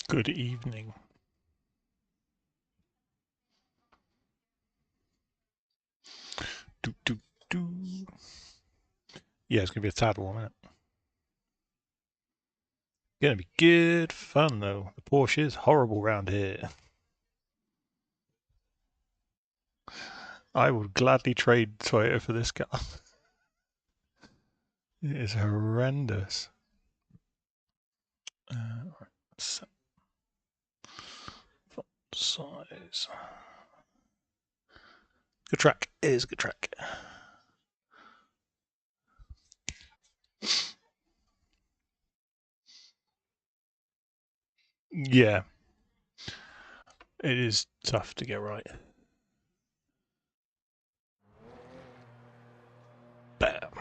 Good evening. Do, do, do. Yeah, it's going to be a tad warm, isn't it? Going to be good fun, though. The Porsche is horrible round here. I would gladly trade Toyota for this car. It is horrendous. Right, set font size. Good track. It is a good track. Yeah. It is tough to get right. Bam.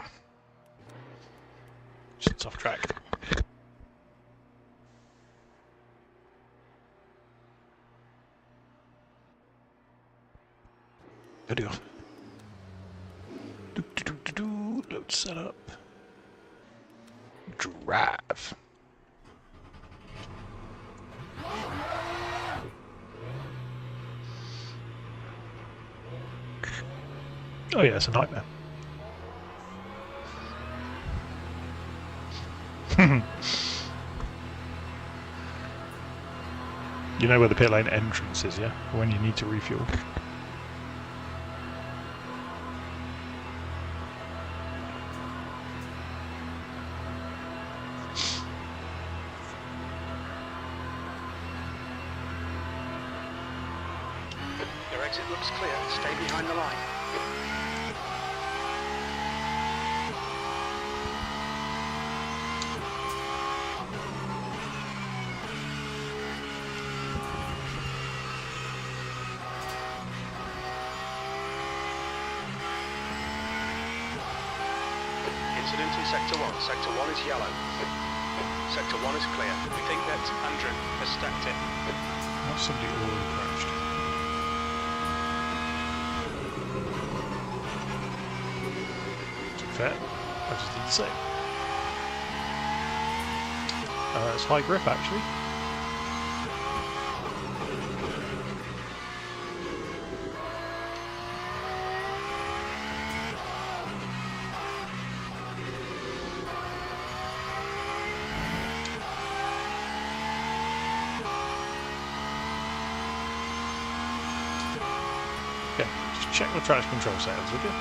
It's a tough track. Video. Load setup. Drive. Oh yeah, it's a nightmare. You know where the pit lane entrance is, yeah? When you need to refuel. Your exit looks clear. Stay behind the line. Incident in Sector 1. Sector 1 is yellow. Sector 1 is clear. We think that Andrew has stacked it. Not somebody already crashed. Fair. I just did the same. It's high grip actually. Okay, just check the traction control settings, would you?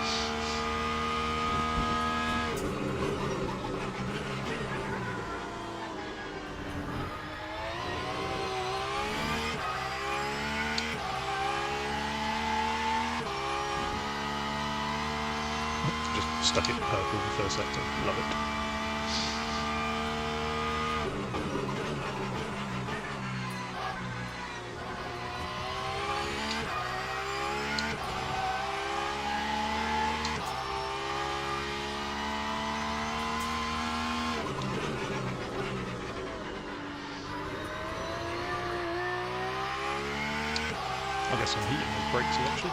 Just stuck it in purple in the first sector. Love it. I'll get some heat in those brakes eventually.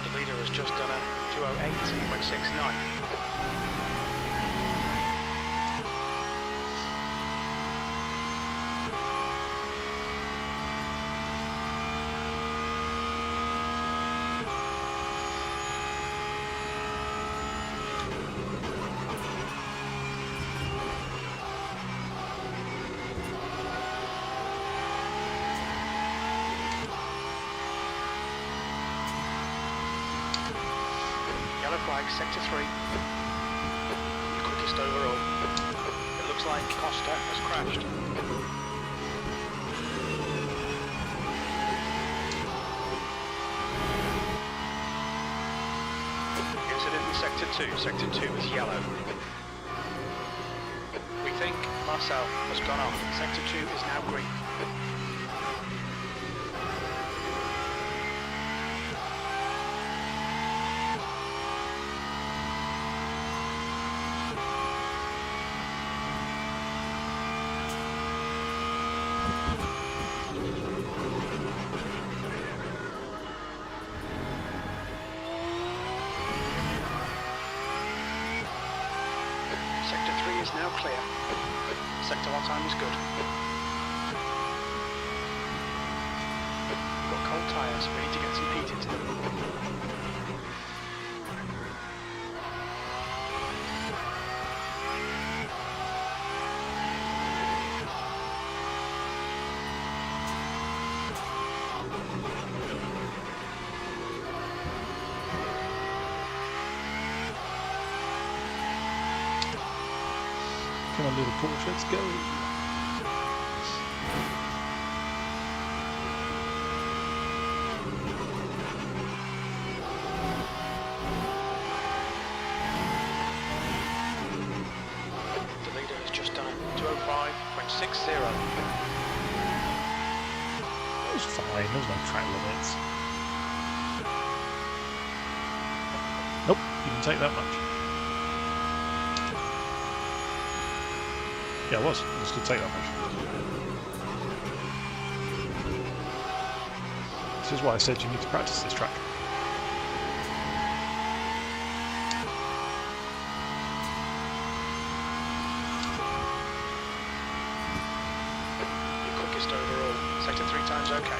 The leader has just done a 208.69. Yellow flag, Sector 3. Quickest overall. It looks like Costa has crashed. Incident in Sector 2. Sector 2 is yellow. We think Marcel has gone off. Sector 2 is now green. is now clear. Sector 1 time is good. You've got cold tyres, we need to get some heat into them. Come on, little Porsche, let's go. The leader has just done 205.60. It was fine, there was no track limits. Nope, you didn't take that much. Yeah, I was going to take that much. This is why I said you need to practice this track. Your quickest overall. Sector 3 times okay.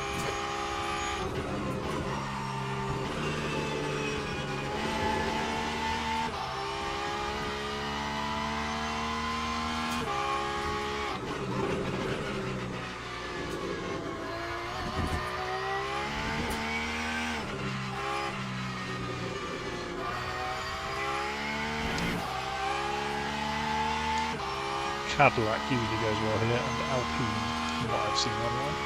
Cadillac usually goes well here, and Alpine, from what I've seen online.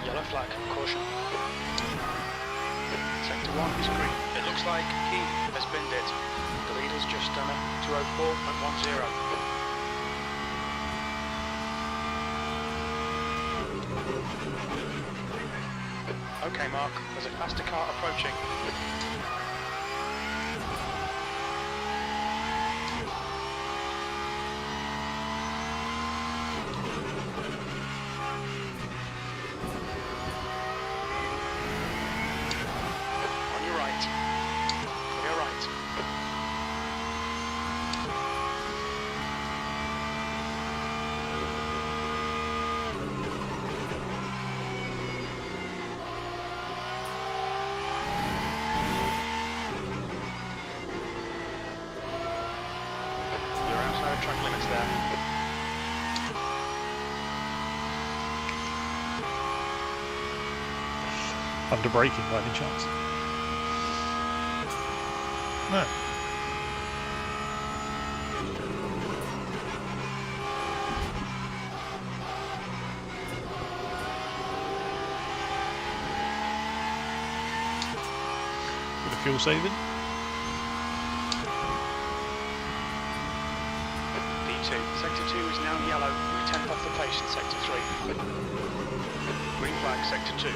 Yellow flag, caution. Sector 1 is green. It looks like he has binned it. The leader's just done a 204.10. Okay, Mark, there's a faster car approaching. On your right. Clear right. Track limits there. Under braking by any chance? No. Bit of fuel saving. Sector 2 is now yellow, we're 10th off the pace in Sector 3. Green flag, Sector 2.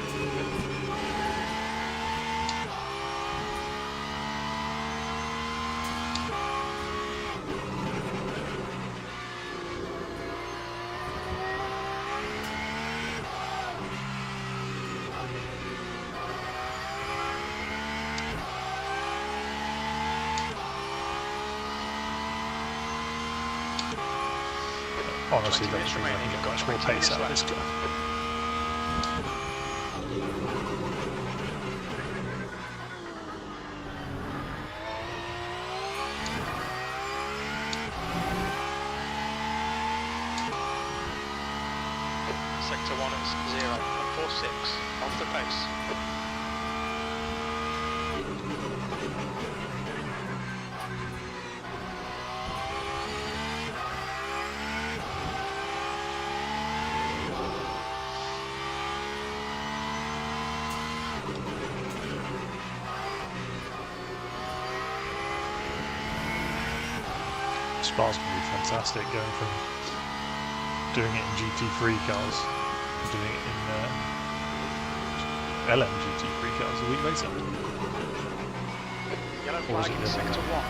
Honestly, don't think I can get much more pace out of this guy. Sector 1 is 0.46, off the pace. Spa's going to be fantastic, going from doing it in GT3 cars to doing it in LMGT3 cars a week later. Yellow flag in Sector 1.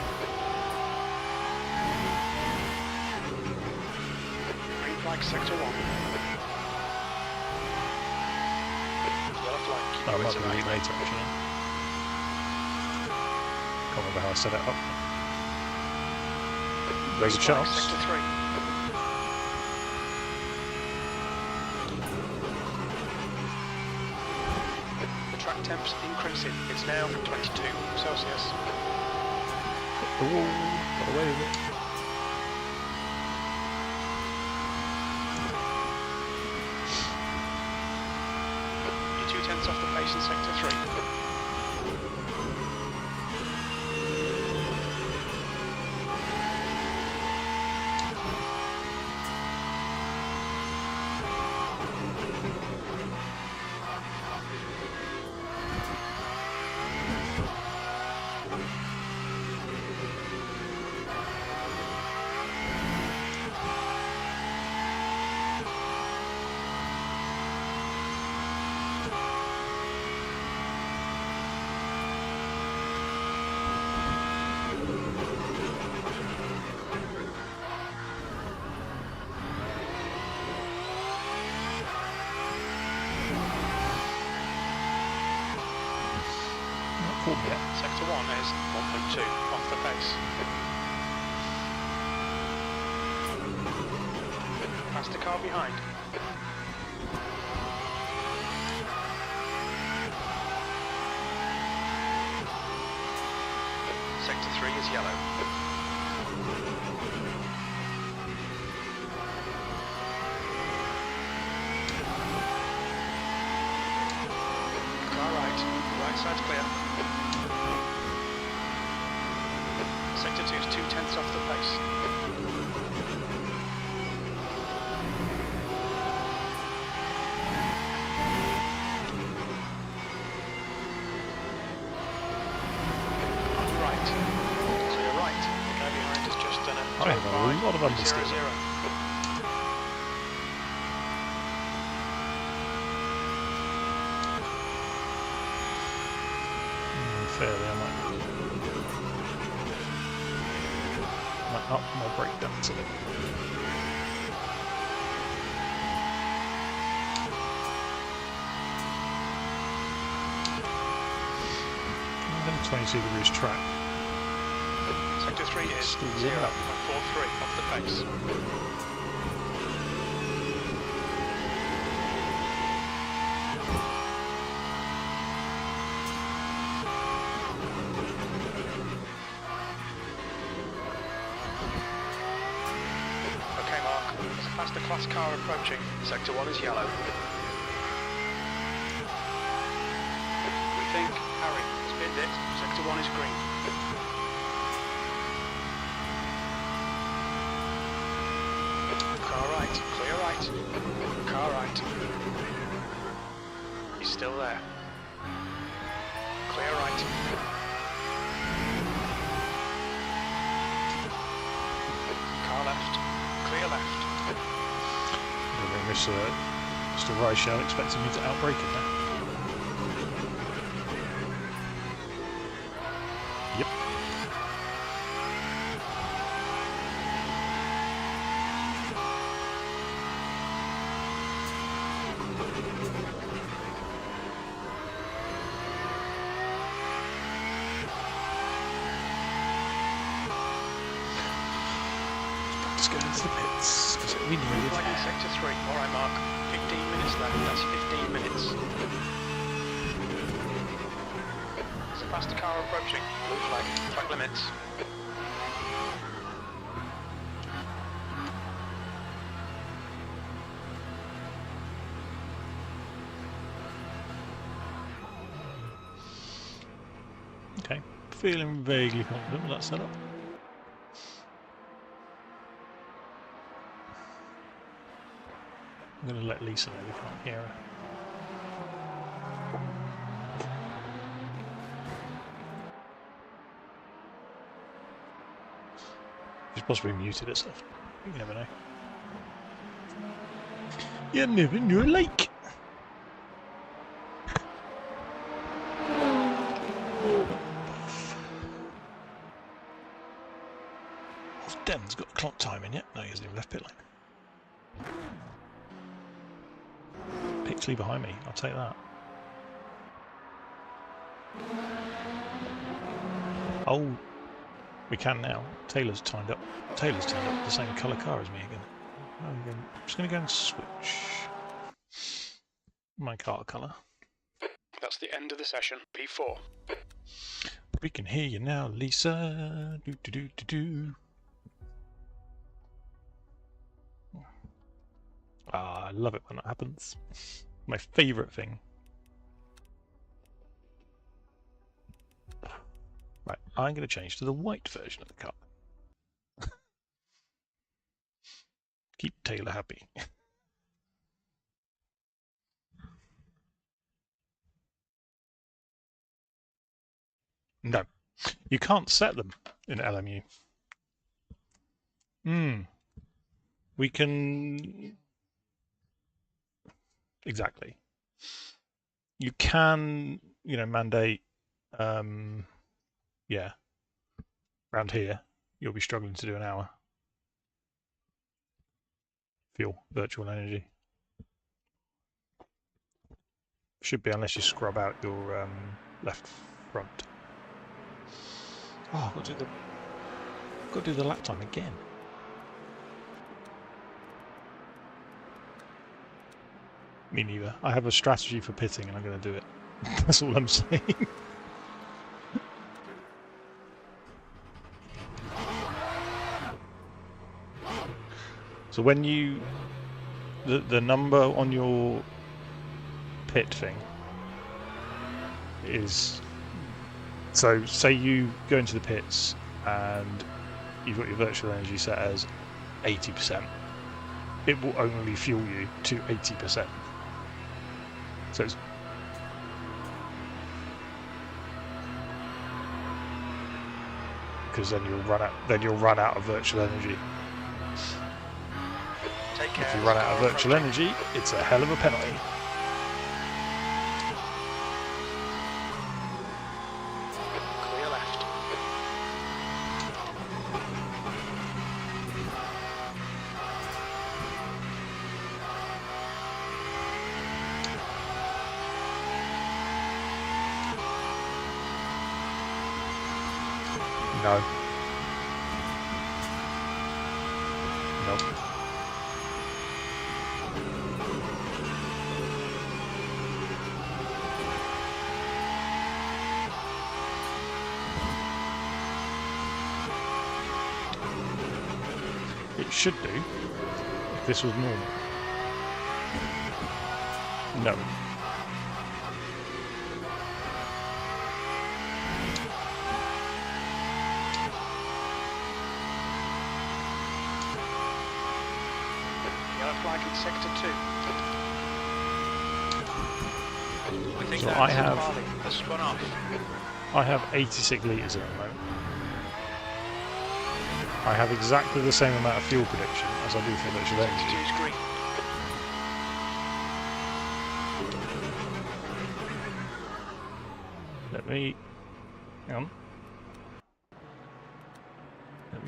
Green flag Sector 1. Yellow flag Oh, it might be later actually. Can't remember how I set it up. Very good chance. Sector 3. The track temp's increasing. It's now 22 Celsius. Oh, got away with it. You're 2/10 off the pace in sector 3. Sector 1 is 1.2 off the pace. Past the car behind. Sector 3 is yellow. Car right side's clear. Sector 2 is 2/10 off the pace. Right. Clear right. The guy behind has just done a I have a lot of understeer. 0-0. Fairly, I might up my breakdowns a bit. I'm going to 22 degrees track. Sector 3 is Still 0.43 off the pace. Okay, Mark, there's a faster class car approaching. Sector 1 is yellow. We think Harry has binned it. Sector 1 is green. Car right, clear right. Car right. He's still there. Clear right. Car left. Clear left. Mr. Reichel expecting me to outbrake it now. Yep. Let's go into the pits, because we needed. Like in sector 3. Alright, Mark. 15 minutes left. That's 15 minutes. There's a faster car approaching. Blue flag. Track limits. Okay, feeling vaguely confident with that setup. I'm going to let Lisa know we can't hear her. She's possibly muted herself. You never know. You never know, like. Den's got the clock time in yet? No, he hasn't even left pit lane. Pixley behind me, I'll take that. Oh, we can now. Taylor's turned up the same colour car as me again. I'm just going to go and switch my car colour. That's the end of the session. P4. We can hear you now, Lisa. Do do do do do. Ah, I love it when that happens. My favourite thing. Right, I'm going to change to the white version of the car. Keep Taylor happy. No, you can't set them in LMU. We can... Exactly. You can, you know, mandate, yeah, around here, you'll be struggling to do an hour. Fuel, virtual energy. Should be, unless you scrub out your left front. Oh, I've got to do the lap time again. Me neither. I have a strategy for pitting and I'm going to do it. That's all I'm saying. So when you... The number on your pit thing is... So say you go into the pits and you've got your virtual energy set as 80%. It will only fuel you to 80%. So it's because then you'll run out of virtual energy. If you run out of virtual energy, it's a hell of a penalty. Clear left. No. Nope. It should do if this was normal. No. Yellow flag in sector 2. We think So that's I have- Harley has spun off. I have 86 litres at the moment. I have exactly the same amount of fuel prediction as I do for virtual Sector energy. 2's green. Let me... Hang on. Let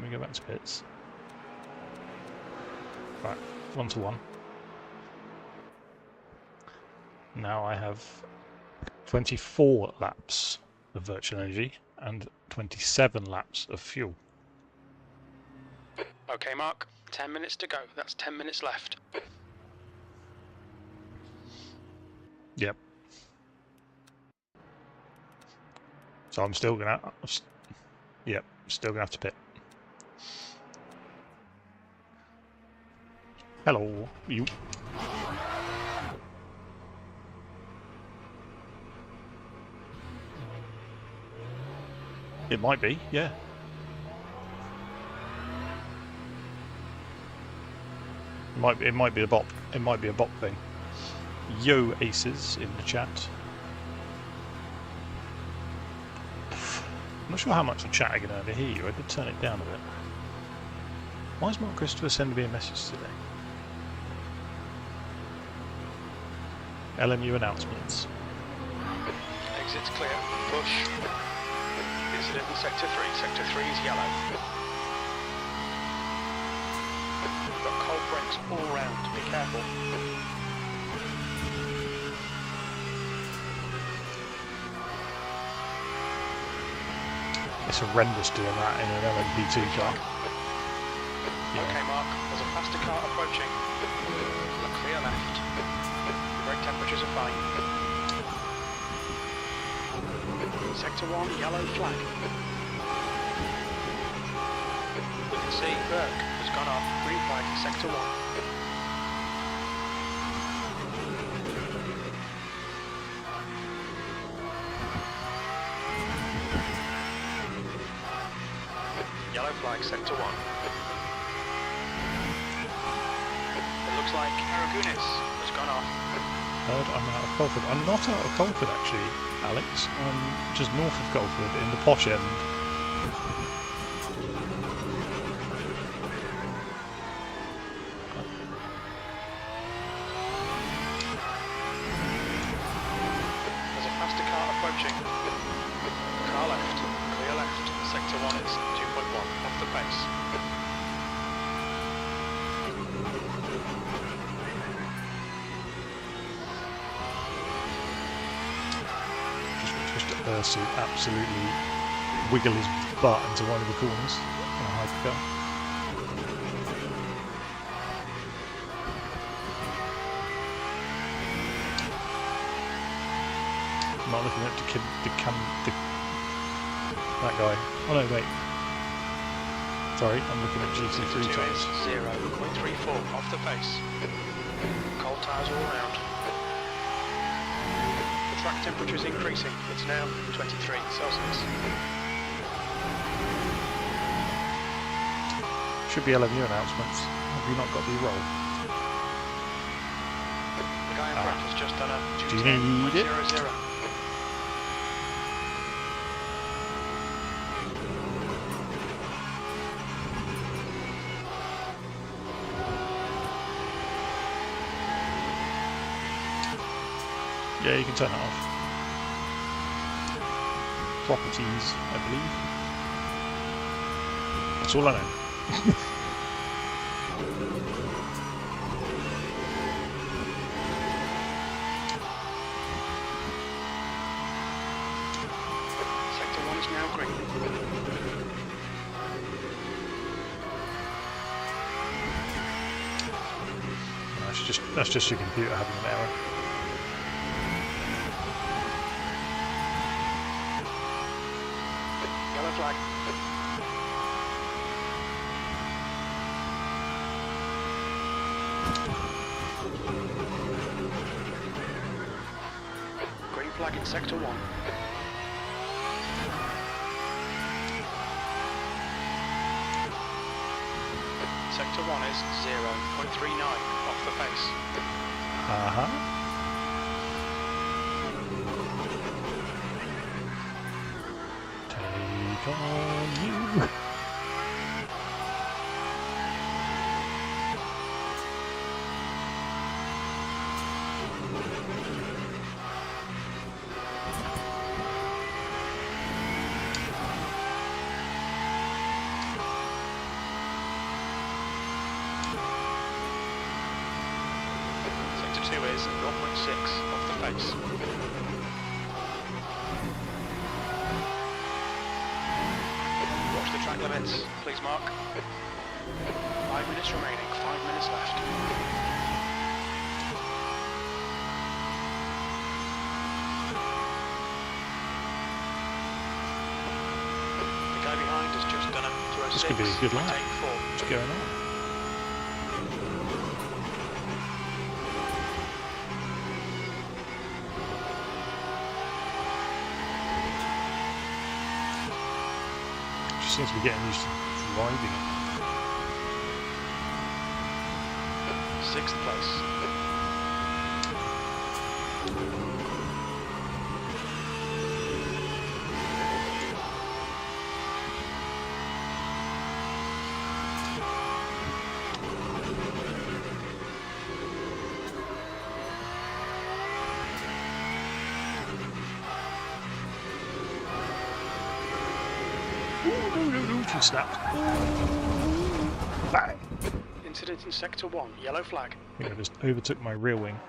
me go back to pits. Right, 1 to 1. Now I have 24 laps of virtual energy and 27 laps of fuel. Okay, Mark. 10 minutes to go. That's 10 minutes left. Yep. So I'm still gonna... Yep, still gonna have to pit. Hello, you. It might be, yeah. It might be a bot. It might be a bot thing. Yo, aces in the chat. I'm not sure how much the chat are going to overhear you. I did turn it down a bit. Why is Mark Christopher sending me a message today? LMU announcements. Exit's clear. Push. Incident in sector 3. Sector 3 is yellow. We've got cold brakes all round. Be careful. It's horrendous doing that in an LMP2 car. Yeah. Okay, Mark, there's a faster car approaching. A clear left. Brake temperatures are fine. Sector 1, yellow flag. We can see Burke has gone off. Green flag, Sector 1. Yellow flag, Sector 1. It looks like Aragonis has gone off. Third, I'm out of Colford. I'm not out of Colford actually, Alex. I'm just north of Colford in the posh end. There's a faster car approaching. Car left, clear left. Sector 1 is 2.1 off the pace. Just to absolutely wiggle his butt into one of the corners in a hypercar. I'm not looking at that guy. Oh no, wait. Sorry, I'm looking at GT3 tyres. 0.34 off the pace. Cold tyres all around. The track temperature is increasing. It's now 23 Celsius. Should be LMU announcements. Have you not got the roll? The guy in front has just done a Do you need it? 210.00. Yeah, you can turn it off. Properties, I believe. That's all I know. Sector 1 is now green. That's just your computer having an error. Yellow flag. Green flag in Sector 1. Sector 1 is 0.39 off the pace. Take on you. Sector 2 is 0.6 off the pace. Watch the track limits, please, Mark. 5 minutes remaining, 5 minutes left. The guy behind has just done a 206. This could be a good lap. Take 4. What's going on? Just seems to be getting used to driving it. 6th place. She snapped. Bang! Incident in Sector 1, yellow flag. I think I just overtook my rear wing.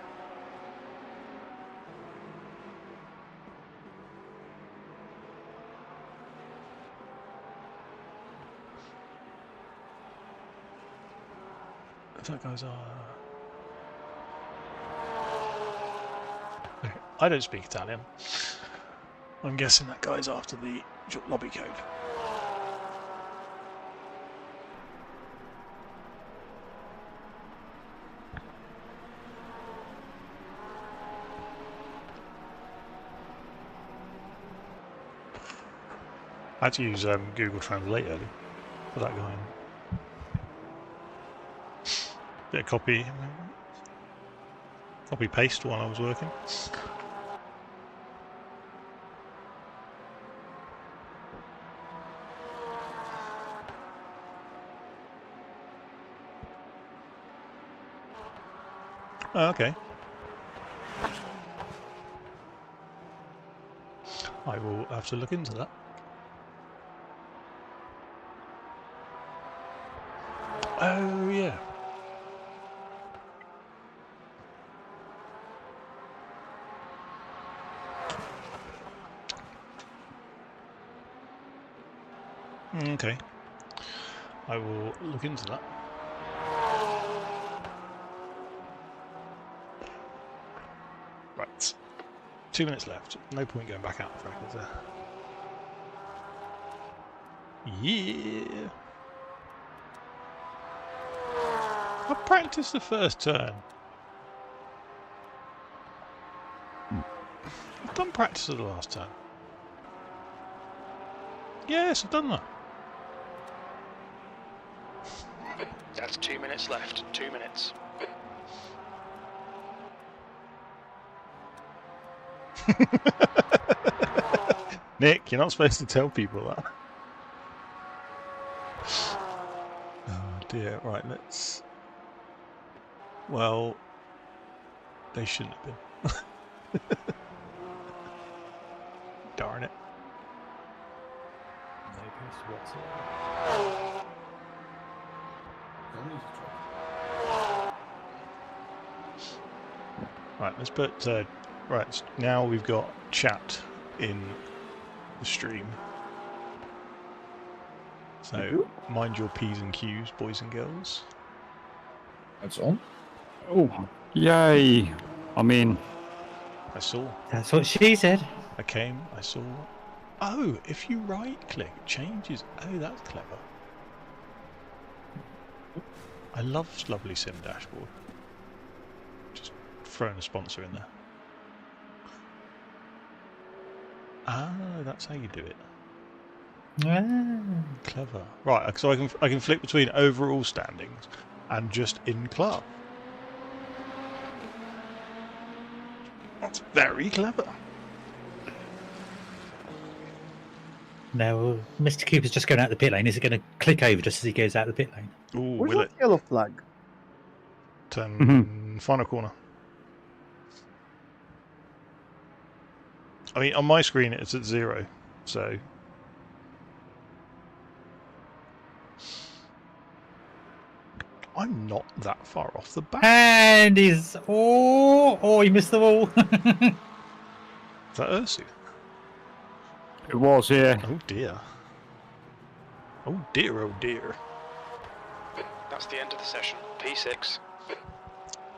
if that guy's okay. I don't speak Italian. I'm guessing that guy's after the lobby code. I had to use Google Translate earlier for that guy. Bit of copy paste while I was working. Oh, okay. I will have to look into that. Oh, yeah. Okay. I will look into that. Right. 2 minutes left. No point going back out for records there. Yeah. I practiced the first turn. I've done practice of the last turn. Yes, I've done that. That's 2 minutes left. 2 minutes. Nick, you're not supposed to tell people that. Oh dear, right, let's... Well, they shouldn't have been. Darn it. No post whatsoever. Right, let's put... right, now we've got chat in the stream. So, mind your P's and Q's, boys and girls. It's on. Oh, yay! I mean, I saw. That's what she said. I came, I saw. Oh, if you right click, it changes. Oh, that's clever. I love Lovely Sim Dashboard. Just throwing a sponsor in there. Ah, that's how you do it. Ah. Clever. Right, so I can flick between overall standings and just in club. That's very clever. Now, Mr. Cooper's just going out the pit lane. Is it going to click over just as he goes out the pit lane? Ooh, Where's will that it? yellow flag? Turn final corner. I mean, on my screen it's at 0, so... I'm not that far off the back. And he's... Oh, he missed the wall. Is that Ursu? it was, yeah. Oh dear. Oh dear, oh dear. That's the end of the session. P6.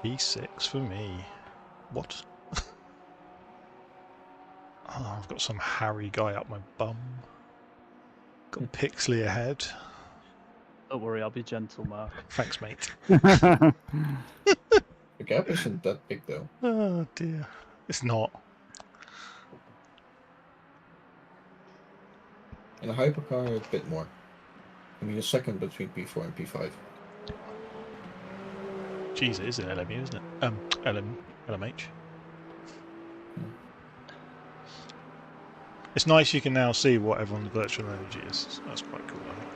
P6 for me. What? Oh, I've got some Harry guy up my bum. Got Pixley ahead. Don't worry, I'll be gentle, Mark. Thanks, mate. The gap isn't that big though. Oh dear. It's not. In a hypercar, a bit more. I mean, a second between P4 and P5. Jeez, it is an LMU, isn't it? LMH. It's nice you can now see what everyone's virtual energy is. That's quite cool, I think.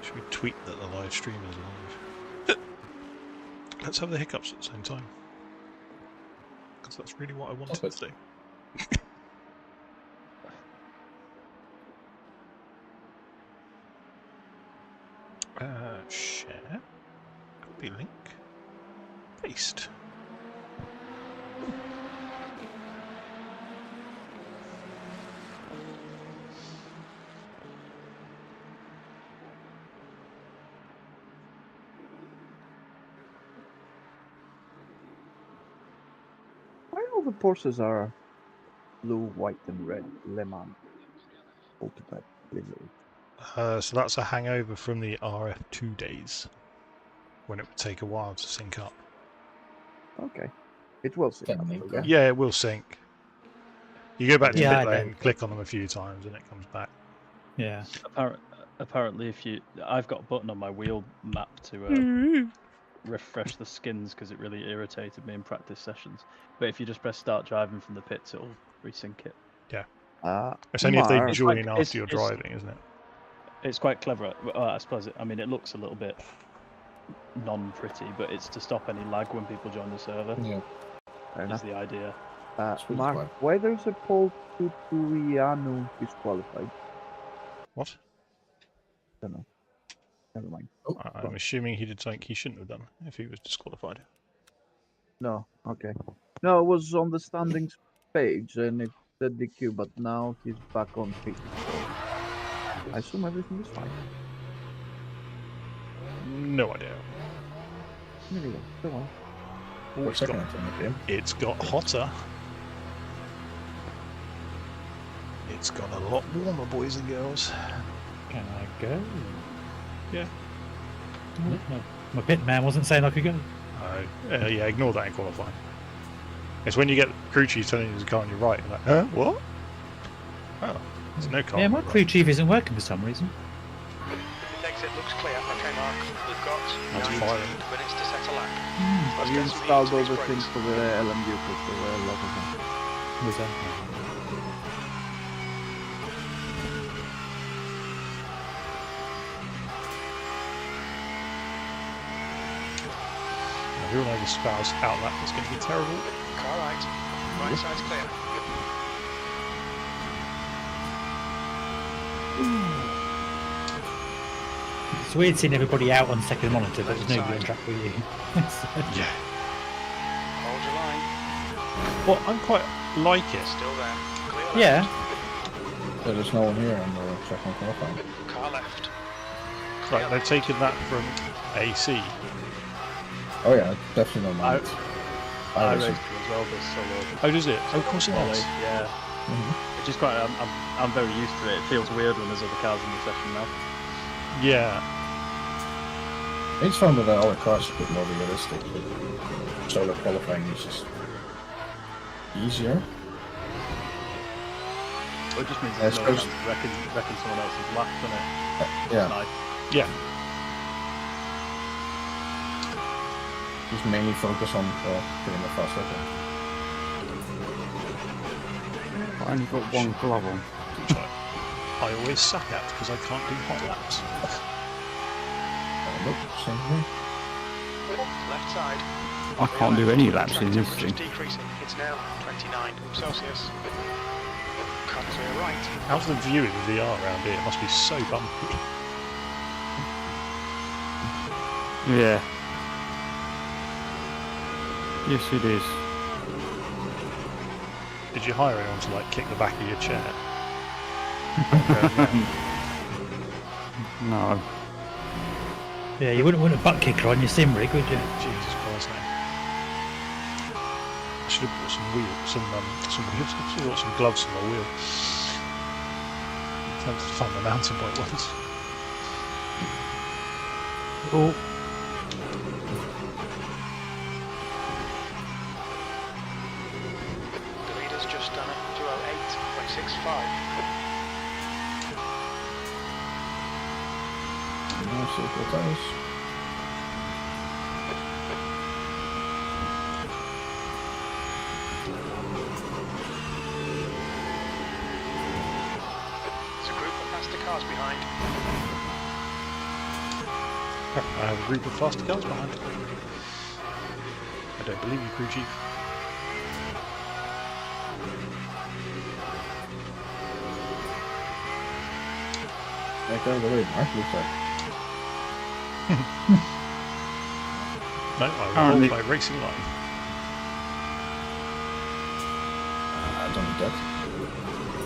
Should we tweet that the live stream is live? Let's have the hiccups at the same time. Because that's really what I wanted to do. Share. Copy link. Paste. all the Porsches are blue, white, and red? Le Mans. Ultimate. So that's a hangover from the RF2 days, when it would take a while to sync up. Okay. It will see. Technically. Yeah, it will sync. You go back to Yeah, I pit know. lane, click on them a few times, and it comes back. Yeah. Apparently, I've got a button on my wheel map to refresh the skins because it really irritated me in practice sessions. But if you just press start driving from the pits, it'll resync it. Yeah. It's only if they Mark, join it's- after you're it's- driving, isn't it? It's quite clever. Well, I suppose it looks a little bit non-pretty, but it's to stop any lag when people join the server. Yeah. Is Fair enough. the idea. Sweet Mark, spot. why there's a Paul Tutuianu disqualified? What? Don't know. Never mind. I'm assuming he did something he shouldn't have done if he was disqualified. No, okay. No, it was on the standings page and it said DQ, but now he's back on pit. So I assume everything is fine. No idea. Maybe don't know. Oh, For a it's second, got, I think, yeah. it's got hotter. It's got a lot warmer, boys and girls. Can I go? Yeah. No, my pit man wasn't saying I could go. Yeah, ignore that in qualifying. It's when you get crew chief telling you there's a car on your right, you're like, huh? What? Oh, there's no car. Yeah, on my your crew chief isn't working for some reason. Exit looks clear. Okay, Mark. We've got That's 19 firing. minutes to set a lap. Have Let's you get some installed heat to all these the brakes. things for the LMU because there were a lot of them? Was that? If you're on the spouse outlap, it's going to be terrible. Car right. Right side's clear. It's weird seeing everybody out on second monitor, but there's nobody on track with you. Yeah. Hold your line. Well, I'm quite like it. Still there. Clear left. Yeah. So there's no one here on the second qualifying. Car left. Right, they've taken that from AC. Oh yeah, definitely no I mind. I racing. raced it as well this solo. Oh, does it? Oh, of course it Ollie, does. yeah. Mhm. Which is quite. I'm very used to it. It feels weird when there's other cars in the session now. Yeah. It's fun with the other cars a bit more realistic, but solo qualifying is just easier. It just means I there's no suppose- chance to reckon someone else's lap, doesn't it? Yeah, Nice. Yeah. just mainly focus on getting the fast lap. I only got one glove on. Which I always suck at because I can't do hot laps. Look, same here. Left side. I can't do any laps in this Temperature thing. decreasing. It's now 29 Celsius. Car clear right. How's the view in the VR around here? It must be so bumpy. Yeah. Yes, it is. Did you hire anyone to like kick the back of your chair? No. Yeah, you wouldn't want a butt kicker on your sim rig, would you? Jesus Christ, no. I should have bought some wheels, some wheels. I should have bought some gloves for my wheel. Time to find the mountain bike ones. Oh, The leader's just done it. 208.65. No circle tires. There's a group of faster cars behind. I have a group of faster cars behind. I don't believe you, crew chief. Back out of the way, Mark, looks like. No, I will Apparently- hold my racing line. I don't need that.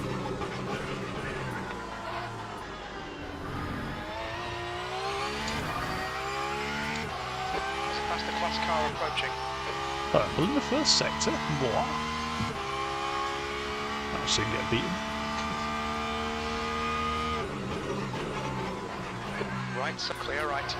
There's a faster class car approaching. Purple in the first sector? What? I'll soon get beaten. Right, so clear right.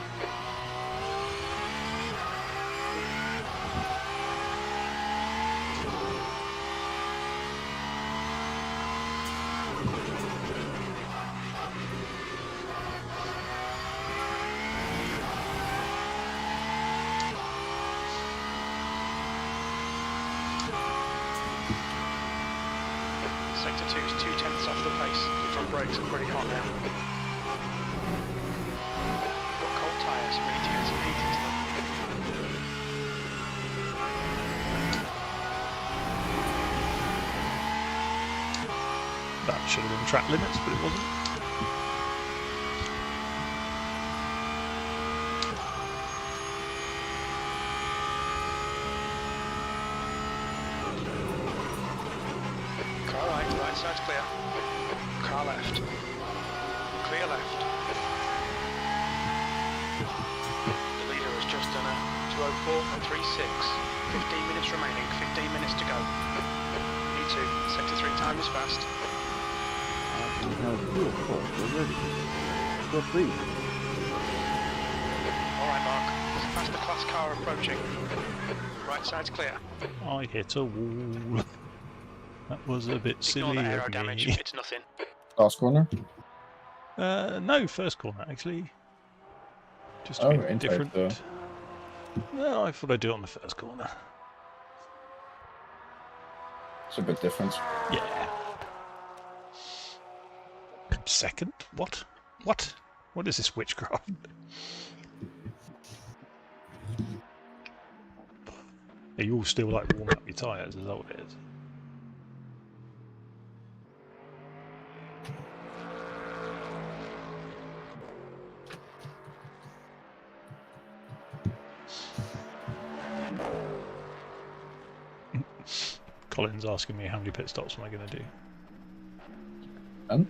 Sector 2's 2/10 off the pace. Your front brakes are pretty hot now. Got cold tyres, we need to get some heat into them. That should have been track limits, but it wasn't. Car right side's clear. Car left. Clear left. The leader has just done a 2:04.36. 15 minutes remaining, 15 minutes to go. E2, sector 3 time is fast. Alright Mark, faster class car approaching. Right side's clear. I hit a wall. That was a bit Ignore silly the aero of damage, me. it's nothing. Last corner. No, first corner actually. Just to Oh, be inside different. No, I thought I'd do it on the first corner. It's a bit different. Yeah. Second? What? What? What is this witchcraft? Are you all still like warming up your tyres? Is that what it is? Colin's asking me how many pit stops am I going to do. And?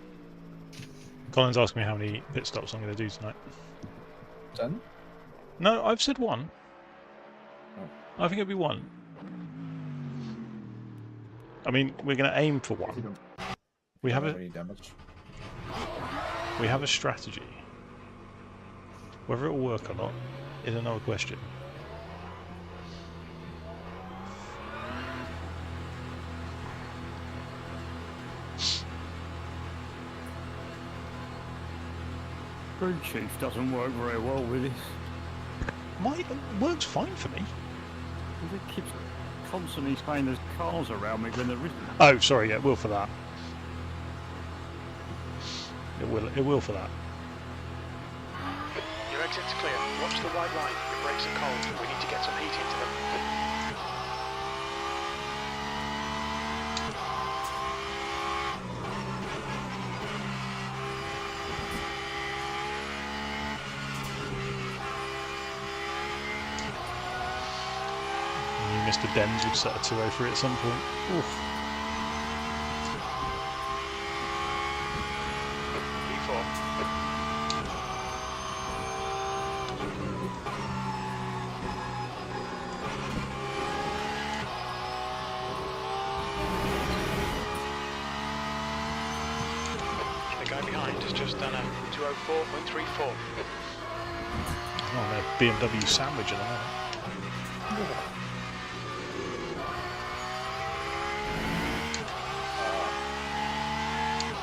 Colin's asking me how many pit stops I'm going to do tonight. 10? No, I've said one. Oh. I think it'll be one. I mean, we're going to aim for one. We have Any damage. We have a strategy. Whether it will work or not is another question. Crew chief doesn't work very well with this. It works fine for me. Because it keeps constantly saying there's cars around me when there isn't. Oh, sorry, yeah, it will for that. It will for that. Your exit's clear. Watch the white line. Your brakes are cold. We need to get some heat into them. You Mr. Dems would set a 203 at some point. Oof. The guy behind has just done a 2:04.34. Oh, they're BMW sandwich at the moment.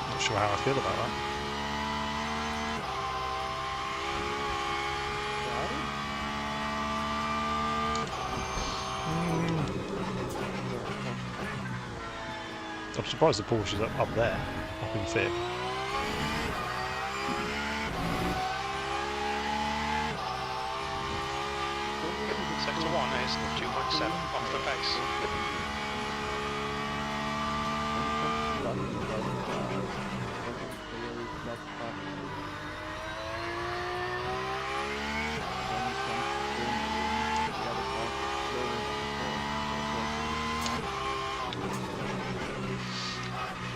Not sure how I feel about that. I'm surprised the Porsche is up there, up in fifth. Sector 1 is 2.7 off the pace.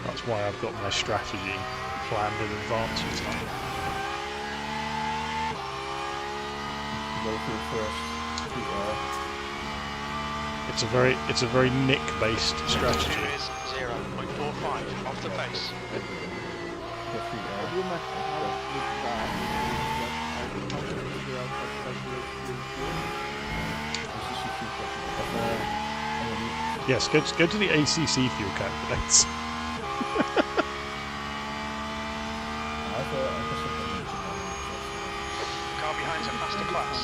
That's why I've got my strategy planned in advance for tonight. Go through first. It's a very Nick-based strategy. Is 0.45 off the pace. Yes, go to the ACC fuel calculator. Car behind's a faster class.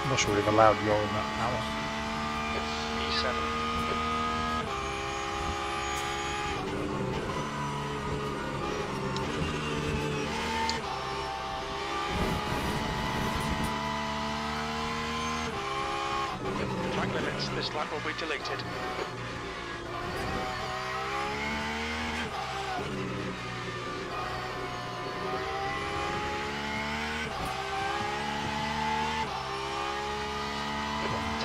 I'm not sure we've allowed you in that power. E7. Track limits. This lap will be deleted.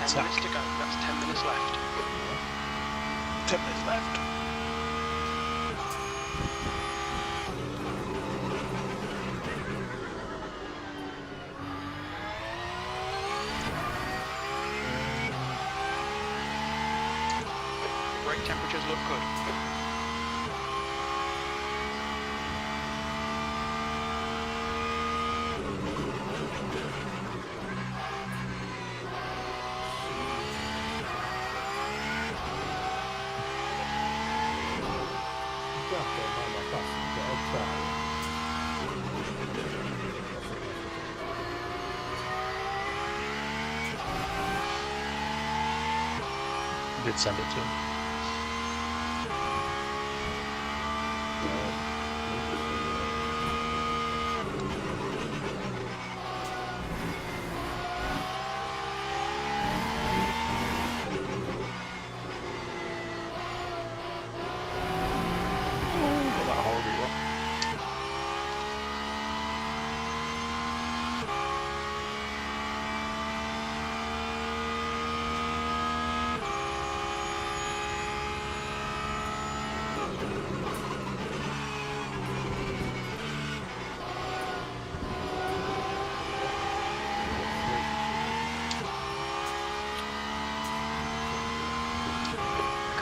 Attack. 10 minutes to go. That's 10 minutes left. 10 minutes left. Brake temperatures look good. Did send it to him.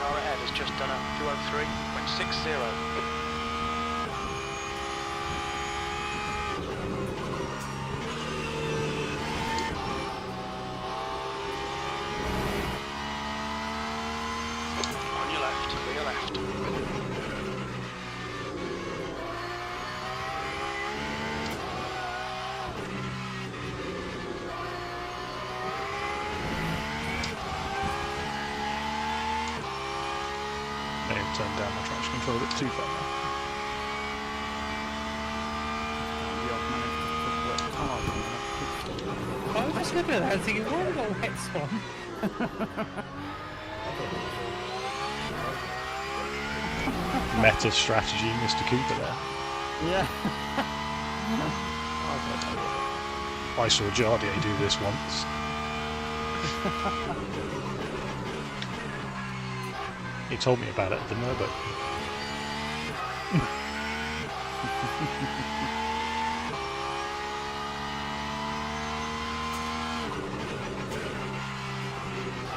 Car ahead has just done a 203.60. On your left, clear left. May have turned down my traction control a bit too far now. I was just looking at that thinking, why have we got a wet swan? Meta strategy, Mr. Cooper there. Yeah. I saw Jardier do this once. He told me about it at the Nurburgring.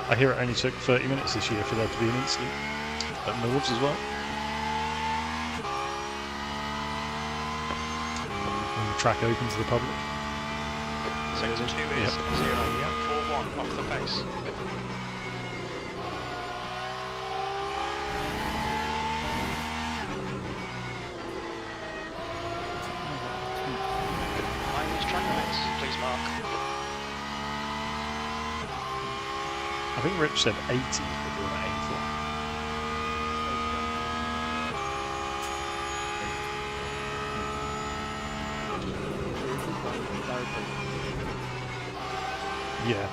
I hear it only took 30 minutes this year for there to be an incident at Nords as well. When the track open to the public. Sector 2 is 0.41 off the pace. Mind these track limits, please mark. I think Rich said 80 that we want to aim for. Yeah.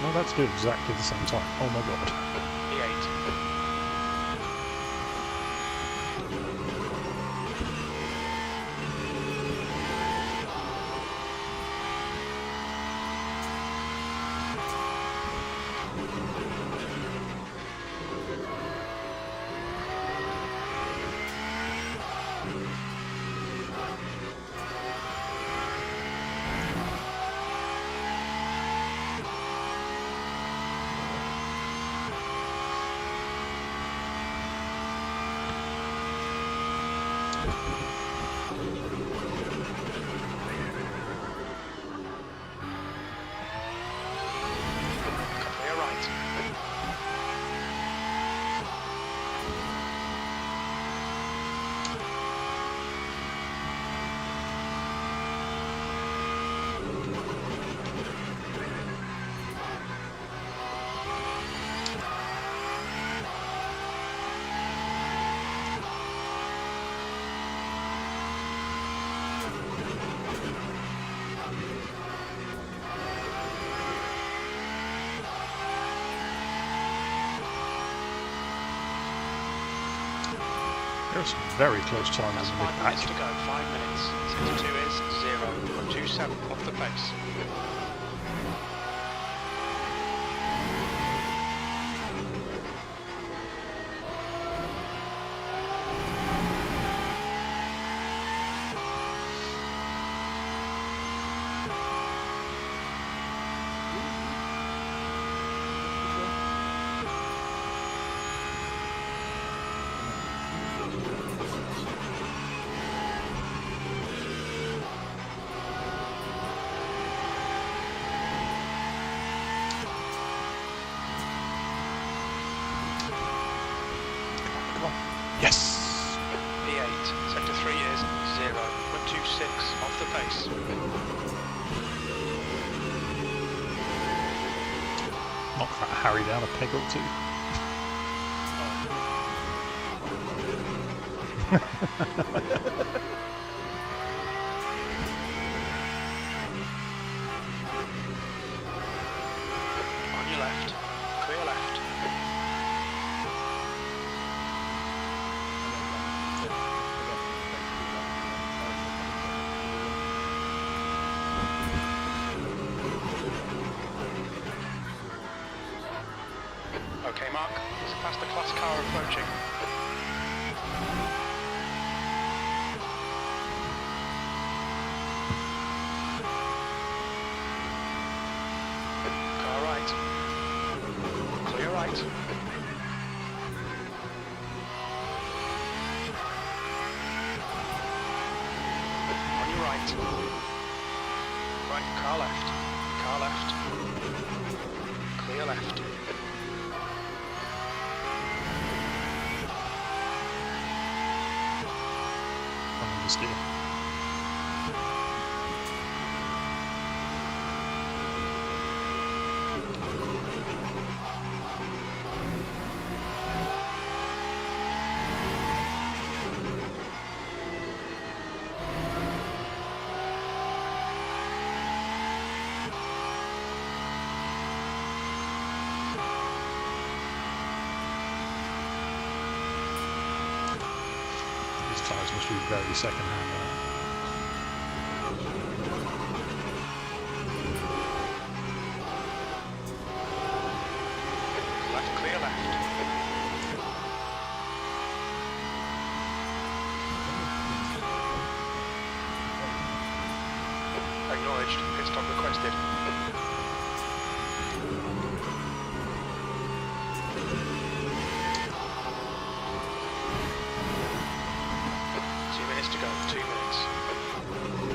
No, that's good, exactly the same time. Oh my god. E8. That's a very close time That's in 5 the minutes mid-pack. to go, 5 minutes. 62 is 0.27 off the pace. Yes! P8, sector 3 is 0.26 off the pace. Knock that Harry down a peg or two. On your left, clear left. Okay, Mark, it's past the class car approaching. Car right. Clear right. On your right. Right, car left. Car left. Clear left. Understeer. These tyres must be very second hand now. Left, clear left. Acknowledged. Pit stop requested. To go, 2 minutes.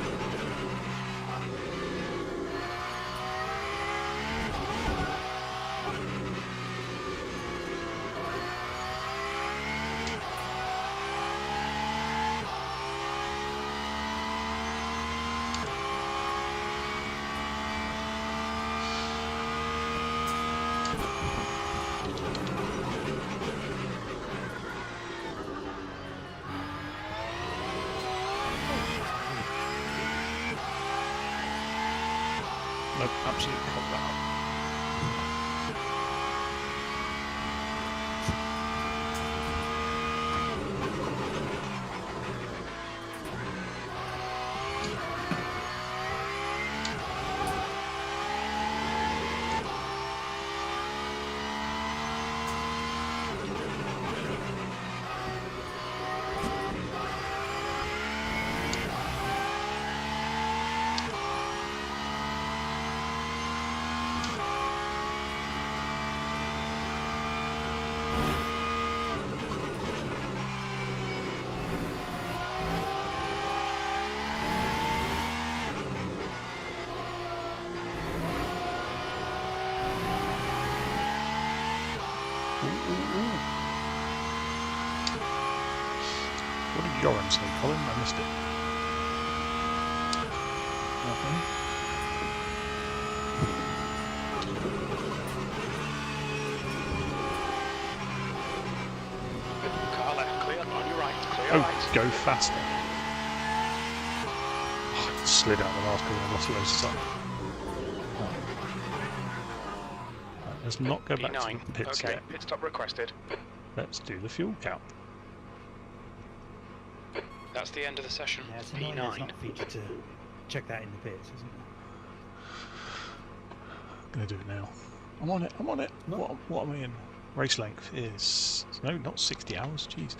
Nope, absolutely hold that up. What did Joran say, Colin? I missed it. Car left, clear. On your right, clear Oh, right. go faster. Oh, I slid out the last corner and lost loads of time. Right, let's not go back P9. to the pits Okay, yet. pit stop requested. Let's do the fuel count. That's the end of the session. Yeah, it's annoying there's P9. not a feature to check that in the pits, isn't it? I'm gonna do it now. I'm on it. I'm on it. No. What am I in? Race length is no, not 60 hours. Jeez.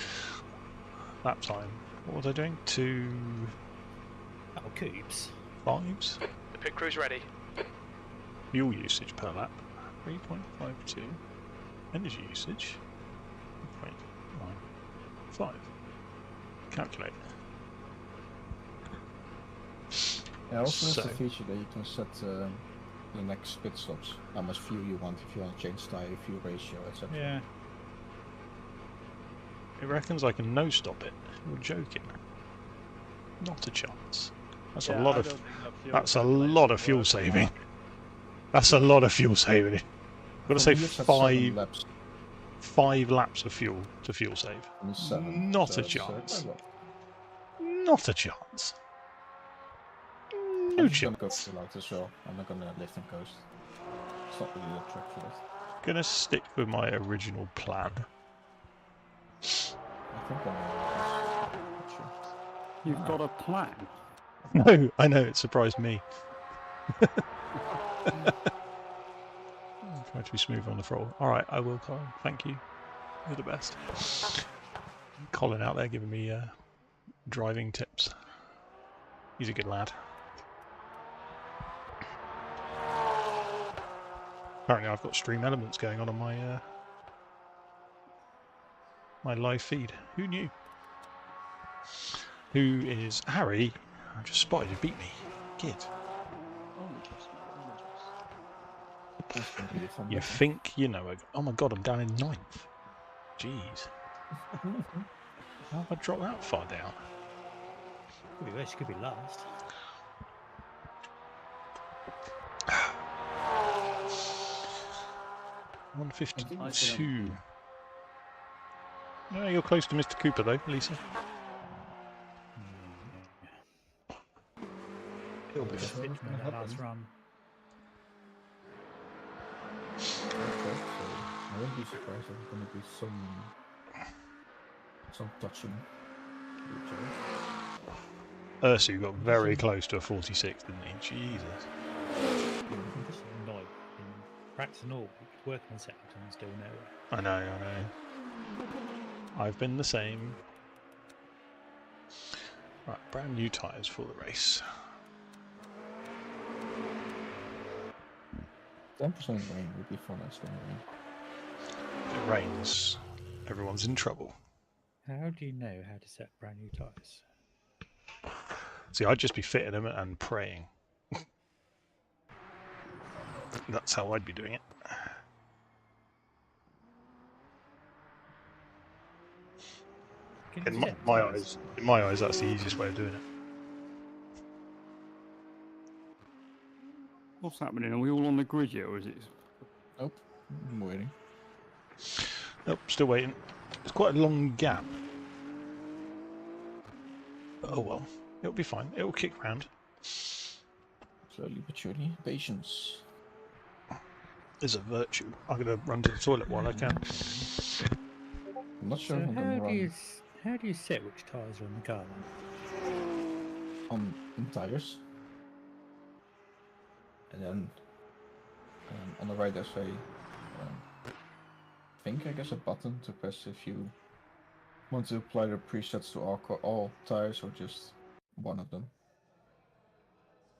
Lap time. What was I doing? 2 Oh, coops. 5s. The pit crew's ready. Fuel usage per lap 3.52. Energy usage 0.95. Calculate. Yeah, also So- there's the feature that you can set the next pit stops. How much fuel you want, if you want to change tire, fuel ratio, etc. Yeah. It reckons I can no stop it. You're joking. Not a chance. That's a lot of. That's a lot of fuel saving. That's a lot of fuel saving. I've got to say For me, it's at 7 laps. 5 laps of fuel to fuel save. I mean 7. Not so a it's, chance. quite a lot. Not a chance. No I'm just gonna go chance. full out as well. I'm not gonna lift and coast. It's not really a track for that. Gonna stick with my original plan. I think I'm not sure. You've got a plan. No, I know, it surprised me. Try to be smooth on the throttle. Alright, I will, Colin. Thank you. You're the best. Colin out there giving me driving tips. He's a good lad. Apparently I've got stream elements going on my my live feed. Who knew? Who is Harry? I just spotted you beat me. Kid. That's gonna be a fun You battle. think you know it. Oh my god, I'm down in 9th. Jeez. How have I dropped that far down? Could be worse, could be last. I think 152. No, you're close to Mr. Cooper though, Lisa. It'll be That's a bit what's gonna that last happen. run. Okay, so I wouldn't be surprised if there's gonna be some touching with each other. Ursu got very close to a 46, didn't he? Jesus. This is annoying. In practice and all, working on second and still nowhere. I know, I know. I've been the same. Right, brand new tyres for the race. 10% rain would be fun. It's gonna rain. If it rains, everyone's in trouble. How do you know how to set brand new tyres? See, I'd just be fitting them and praying. That's how I'd be doing it. Can In you my, set my tyres? eyes, in my eyes, that's the easiest way of doing it. What's happening? Are we all on the grid yet, or is it? Nope, I'm waiting. Nope, still waiting. It's quite a long gap. Oh well, it'll be fine. It'll kick round. Slowly but surely. Patience. Is a virtue. I'm gonna run to the toilet while I can. I'm not sure So if I'm gonna run how do you set which tyres are on the car then? on tires. And then on the right there's a I guess a button to press if you want to apply the presets to all tires or just one of them.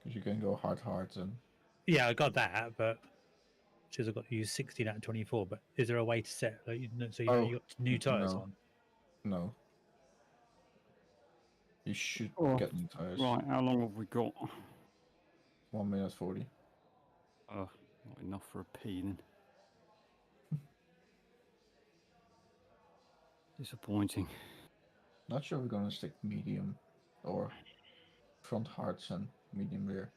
Because you can go hard and Yeah, I got that, but because I've got to use 16 out of 24. But is there a way to set so you know Oh, you got new tyres no. on? no. You should Oh, get new tires. Right, how long have we got? 1 minute 40. Not enough for a P then. Disappointing. Not sure we're gonna stick medium or front hards and medium rear.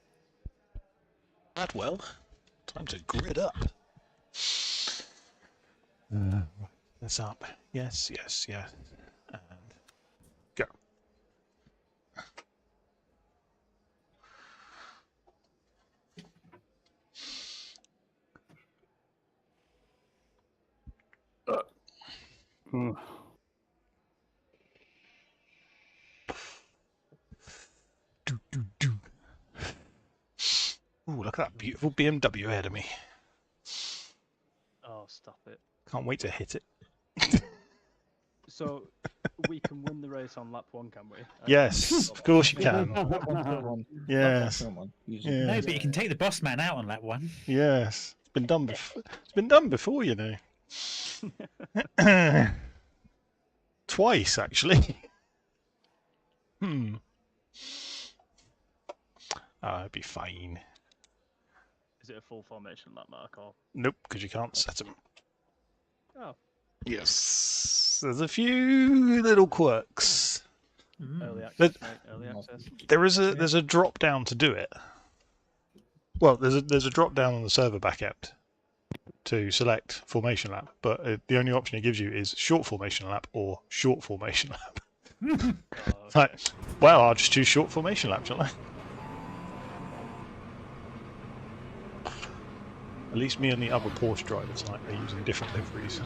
That well. Time to grid up. That's up. Yes, yes, yes. And go. Ugh. Ooh, look at that beautiful BMW ahead of me. Oh, stop it. Can't wait to hit it. So we can win the race on lap 1, can we? Yes, of course you can. Yes. Come on, easy. Yeah. No, but you can take the boss man out on lap 1. Yes. It's been done before. It's been done before, you know. Twice, actually. It'd be fine. Is it a full formation lap, Mark? Or... Nope, because you can't set them. Oh. Yes. There's a few little quirks. Early But- access, mate. Early access. There's a drop down to do it. Well, there's a drop down on the server backend to select formation lap, but the only option it gives you is short formation lap or short formation lap. Oh, Like, well, I'll just choose short formation lap, shall I? At least me and the other Porsche drivers tonight are using different liveries.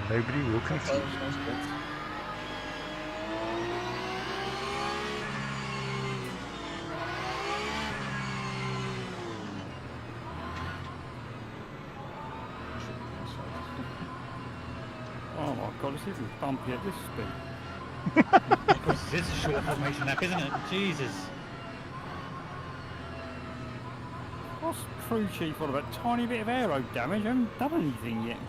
Nobody will confuse. Oh my god, this isn't bumpy at this speed. This is a short formation lap, isn't it? Jesus. What's crew chief on about? Tiny bit of aero damage? I haven't done anything yet.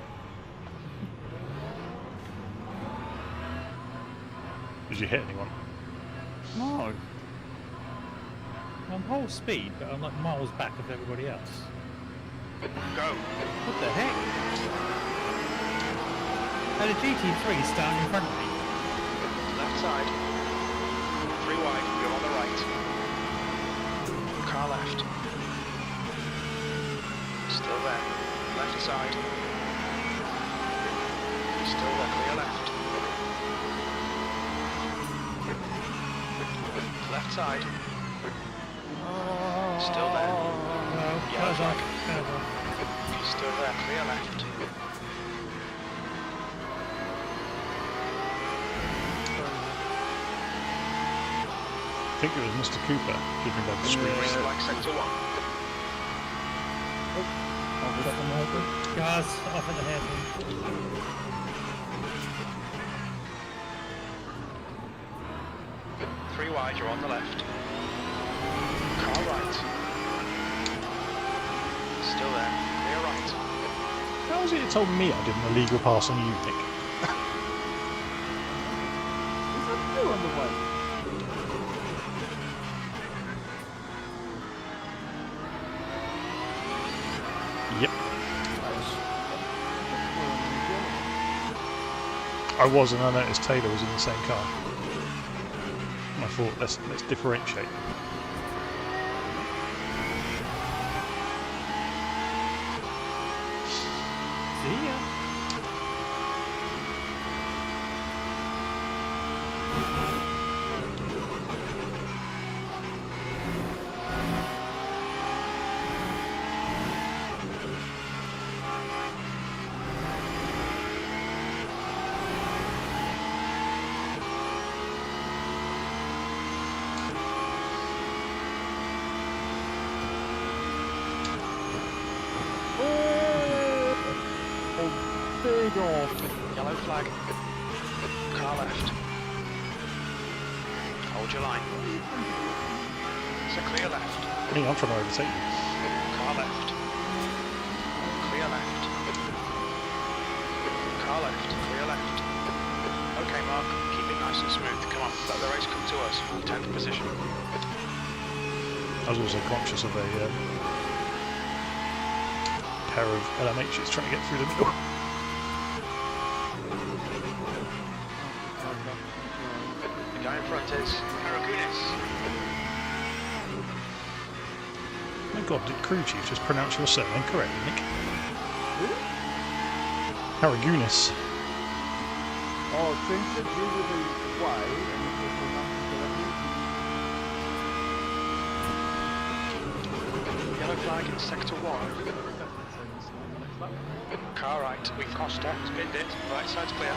Did you hit anyone? No. I'm whole speed, but I'm like miles back of everybody else. Go. What the heck? Oh, the GT3 is starting in front of me. Left side. 3 wide, you're on the right. Car left. Still there. Left side. Still there, clear left. Left side. Still there. No, Yeah, cars flag. off. Cars off. He's still there, clear left. I think it was Mr. Cooper giving that the Green screens. flag sector 1. Cars off at the hairpin. 3 wide, you're on the left. Car right. Still there, clear right. How was it you told me I did an illegal pass on you, Nick? Yep. I was, and I noticed Taylor was in the same car. I thought, let's differentiate. See ya. Big off. Yellow flag. Car left. Hold your line. It's a clear left. Me, I'm trying to overtake you. Car left. Clear left. Car left. Clear left. Okay, Mark. Keep it nice and smooth. Come on. Let the race come to us. 10th position. I was also conscious of a pair of LMHs trying to get through the middle. The guy in front is Aragunis. My God, did crew chief just pronounce your surname correctly, Nick? Haragunis. Oh, change the G with a Y and it will pronounce correctly. Yellow flag in sector 1. Car right. We've Costa. Spinned it. Right side's clear.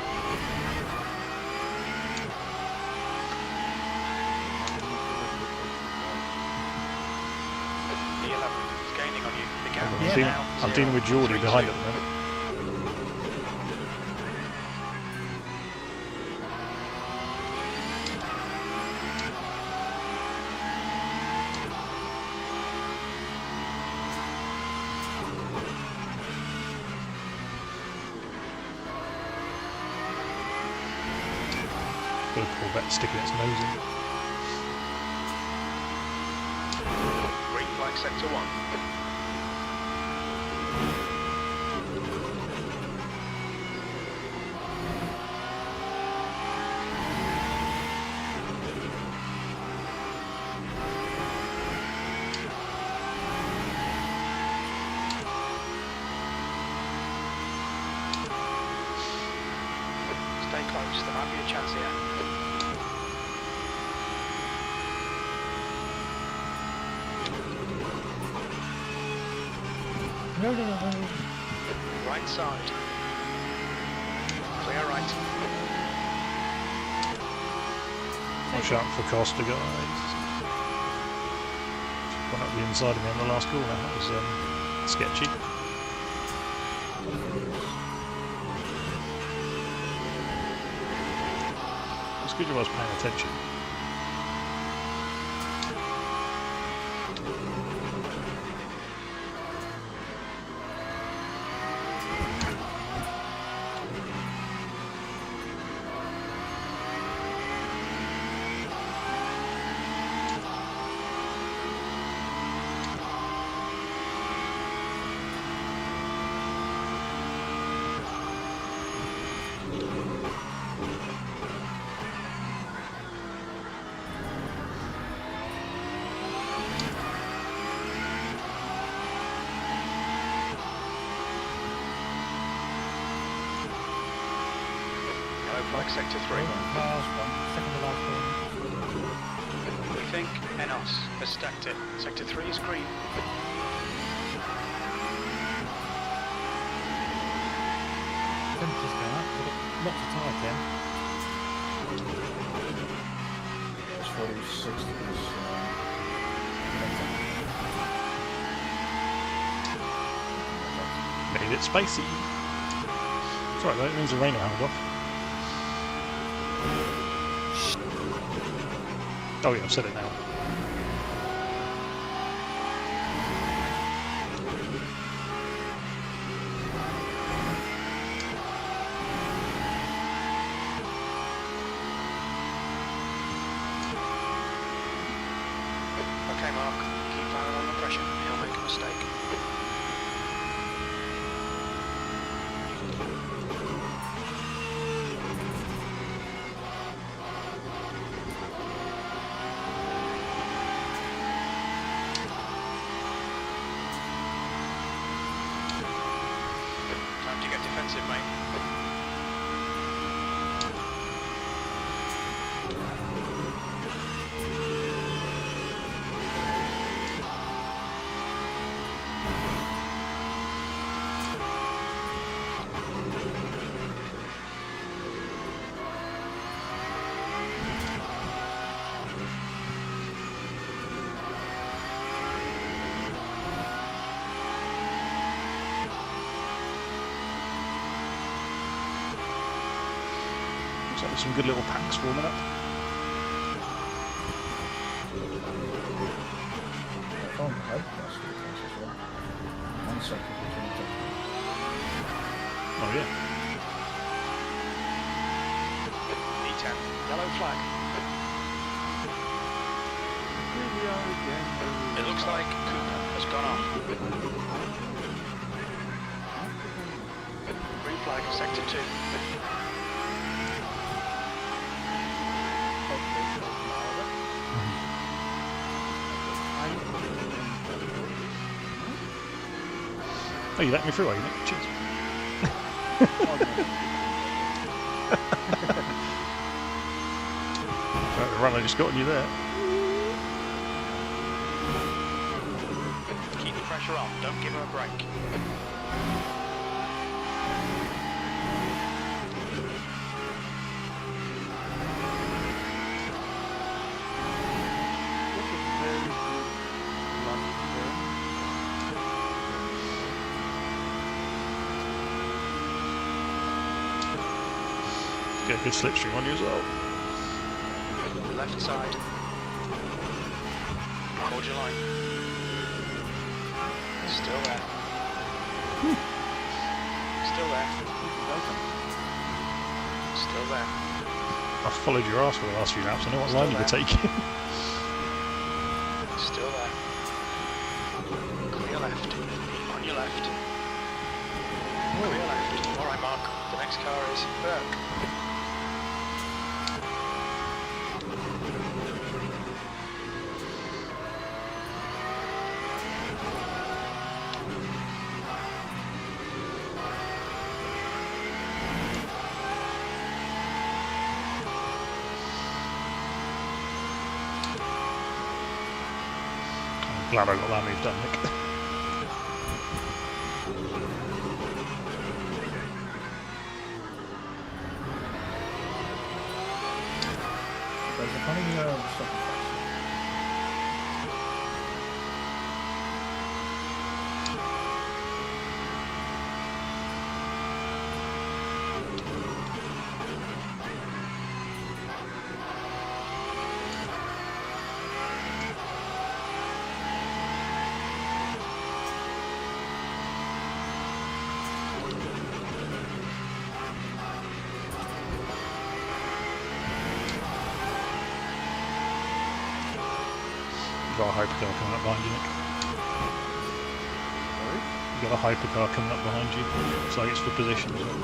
on you. The gap I'm, is dealing, now I'm dealing with Geordie 0.32. behind at the moment. Got a Corvette sticking its nose in. Green flag sector 1. Stay close, there might be a chance here. No. Right side. Clear right. Watch out for Costa, guys. Went up the inside of me on the last corner. That was sketchy. It's good I was paying attention. Yellow flag sector 3. Last one, second to last one. We think Enos has stacked it. Sector 3 is green. Temperature's going up. We've got lots of tire temp. It's 46 degrees. Made it spacey. It's right though, it means the rain will hold off. Oh yeah, I've said it now. Okay, Mark, keep firing on the pressure. He'll make a mistake. Time to get defensive, mate. Looks like there's some good little packs forming up. I found the height last week as well. 1 second between touchdowns. Oh yeah. E10, yellow flag. Here we are again. It looks like Cooper has gone off. Green flag, sector 2. Oh, you let me through, are you? Cheers. Right, the run I just got on you there. Keep the pressure on, don't give him a break. That's a very good last turn. Get a good slipstream on you as well. Left side. Hold your line. Still there. Still there. Still there. I've followed your ass for the last few laps. I know what line you were taking. Still there. Clear left. On your left. Clear left. Alright, Mark. The next car is Burke. Glad I got that move done, Nick. There's a funny sacrifice. You got a hypercar coming up behind you, Nick. You got a hypercar coming up behind you. Looks like it's for position as well.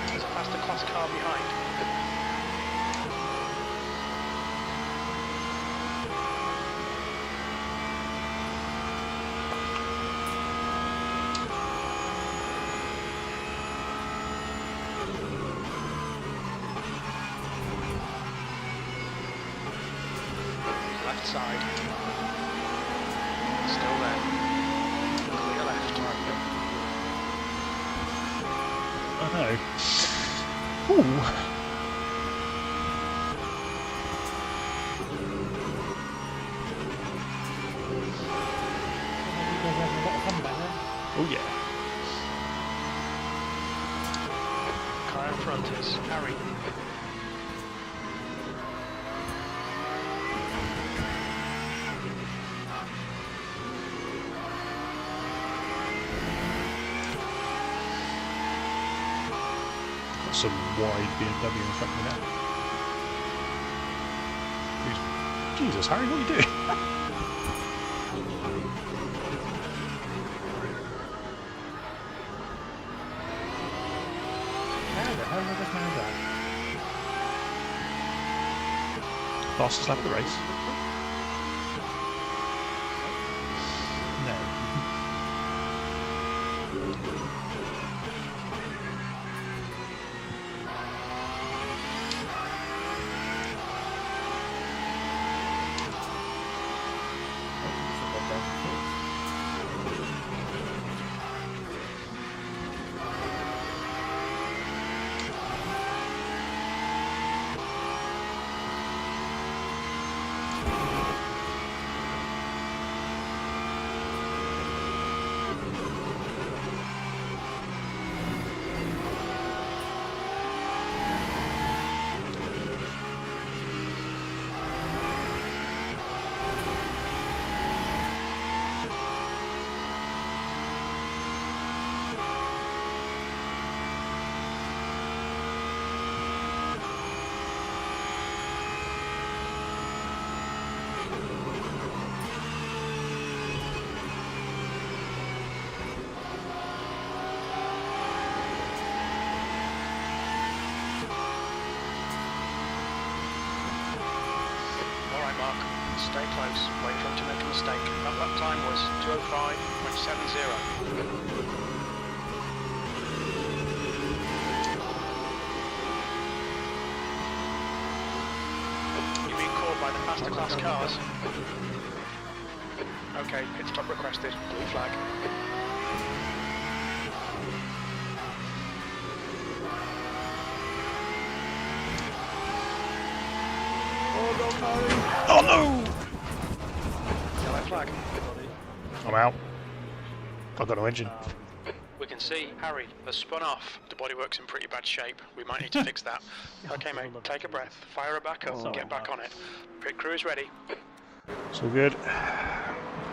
There's a faster class car behind. Left side. Still there. Clear left. I know. Ooh. Oh yeah. Car in front is Harry. Got some wide BMW in front of me now. Jesus, Harry, what are you doing? How did I just manage that? Fastest lap of the race. No. Mark, stay close, wait for him to make a mistake. That lap time was 2:05.70. You're being caught by the faster class cars. Okay, pit stop requested, blue flag. Oh no! Yellow flag. I'm out. I've got no engine. We can see Harry has spun off. The bodywork's in pretty bad shape. We might need to fix that. Okay, mate, take a breath, fire it back up, and get back on it. Pit crew is ready. It's all good.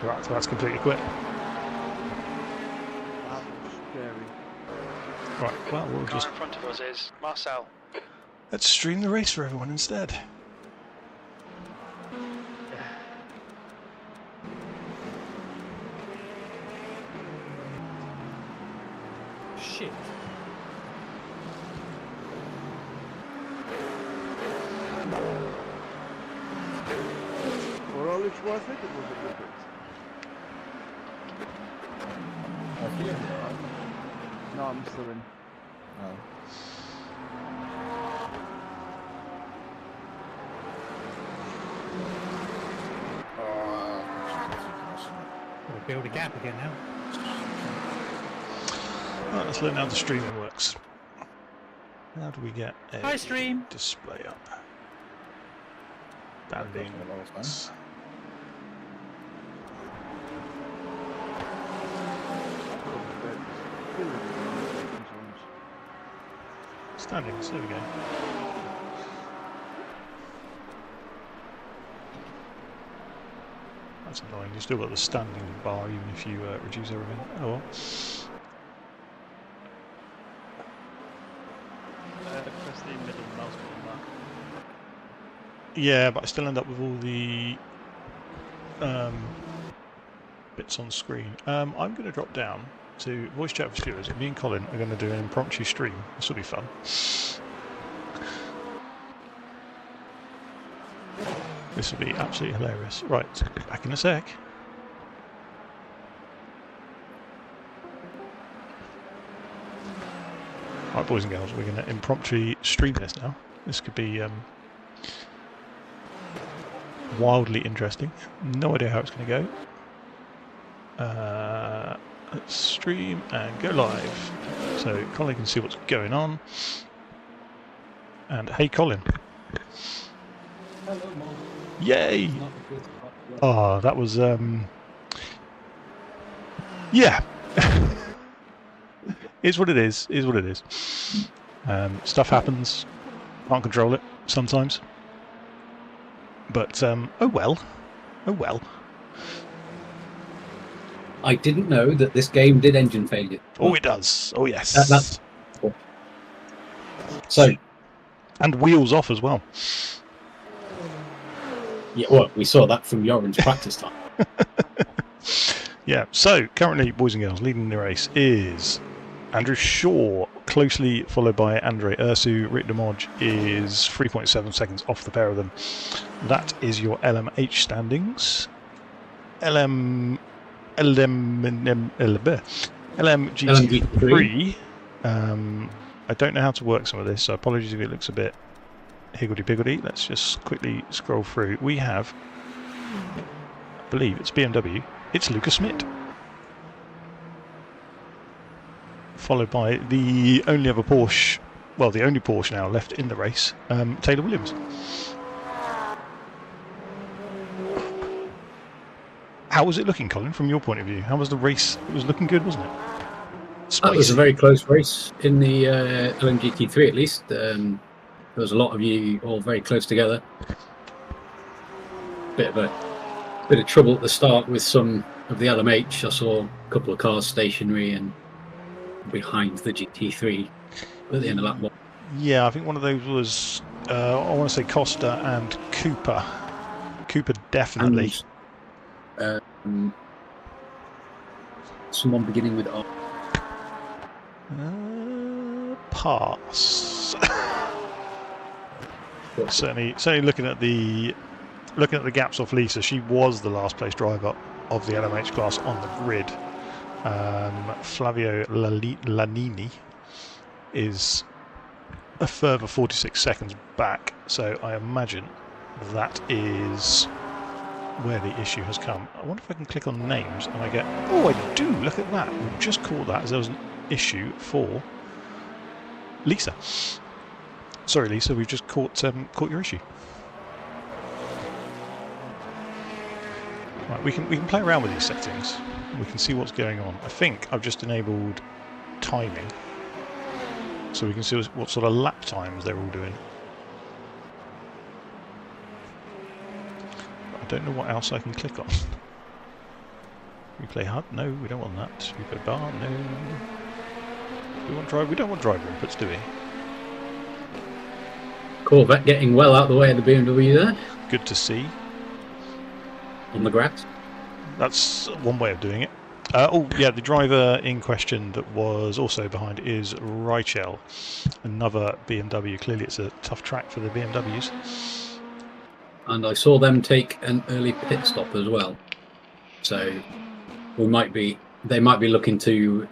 Right, so that's completely quit. That was scary. Right, well, we'll Car just... in front of us is Marcel. Let's stream the race for everyone instead. Shit. For all it's worth it was a good race. No, I'm still in. Oh. We'll build a gap again now. Right, let's learn how the streaming works. How do we get a Hi, stream. display up? That goes Standing. for a lot of time. Standings, there we go. That's annoying. You've still got the standing bar even if you reduce everything. Oh well. Press the middle mouse button there. Yeah, but I still end up with all the bits on screen. I'm going to drop down to voice chat with viewers. Me and Colin are going to do an impromptu stream. This will be fun. This will be absolutely hilarious. Right, back in a sec. Right, boys and girls, we're going to impromptu stream this now. This could be wildly interesting. No idea how it's going to go. Let's stream and go live. So Colin can see what's going on. And hey, Colin. Hello, Mom. Yay! Not a good spot. Oh, that was yeah. Is what it is. Is what it is. Stuff happens. Can't control it sometimes. But oh well. Oh well. I didn't know that this game did engine failure. Oh, it does. Oh yes. That's cool. So And wheels off as well. yeah, well, we saw that from Joran's practice time. Yeah. So currently, boys and girls, leading the race is Andrew Shaw, closely followed by Andre Ursu. Rick DeModge is 3.7 seconds off the pair of them. That is your LMH standings. LMGT3. I don't know how to work some of this, so apologies if it looks a bit higgledy-piggledy. Let's just quickly scroll through. We have, I believe it's BMW, it's Lucas Schmidt. Followed by the only other Porsche, well, the only Porsche now left in the race, Taylor Williams. How was it looking, Colin, from your point of view? How was the race? It was looking good, wasn't it? That was a very close race in the LMGT3 at least. There was a lot of you all very close together. Bit of trouble at the start with some of the LMH. I saw a couple of cars stationary and behind the GT3 at the end of lap one. Yeah, I think one of those was, I want to say Costa and Cooper. Cooper definitely. And, someone beginning with R. Pass. certainly looking at the gaps off Lisa, she was the last place driver of the LMH class on the grid. Flavio Lanini is a further 46 seconds back, so I imagine that is where the issue has come. I wonder if I can click on names and I get, oh, I do, look at that. We've just caught that as there was an issue for Lisa. Sorry, Lisa, we've just caught your issue. Right, we can play around with these settings. We can see what's going on. I think I've just enabled timing, so we can see what sort of lap times they're all doing. I don't know what else I can click on. Replay HUD? No, we don't want that. Replay bar? No. We want drive? We don't want driver inputs, do we? Corvette getting well out of the way of the BMW there. Good to see. On the grass. That's one way of doing it. Oh, yeah, the driver in question that was also behind is Reichel, another BMW. Clearly it's a tough track for the BMWs. And I saw them take an early pit stop as well. So they might be looking to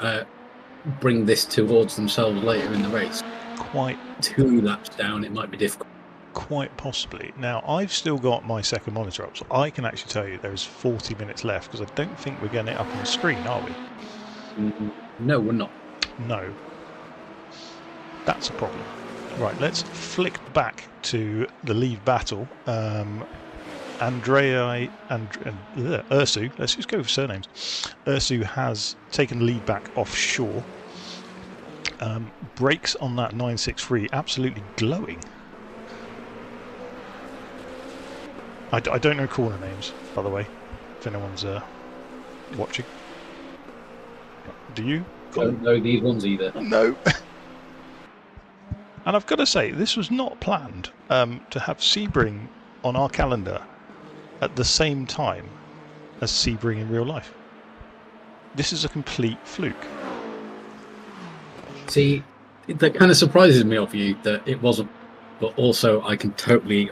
bring this towards themselves later in the race. Quite 2 laps down, it might be difficult. Quite possibly. Now, I've still got my second monitor up, so I can actually tell you there's 40 minutes left, because I don't think we're getting it up on the screen, are we? No, we're not. No. That's a problem. Right, let's flick back to the lead battle. Ursu, let's just go for surnames. Ursu has taken the lead back offshore. Brakes on that 963 absolutely glowing. I don't know corner names, by the way, if anyone's watching. Do you? Don't know these ones either. No. And I've got to say, this was not planned to have Sebring on our calendar at the same time as Sebring in real life. This is a complete fluke. See, that kind of surprises me of you that it wasn't, but also I can totally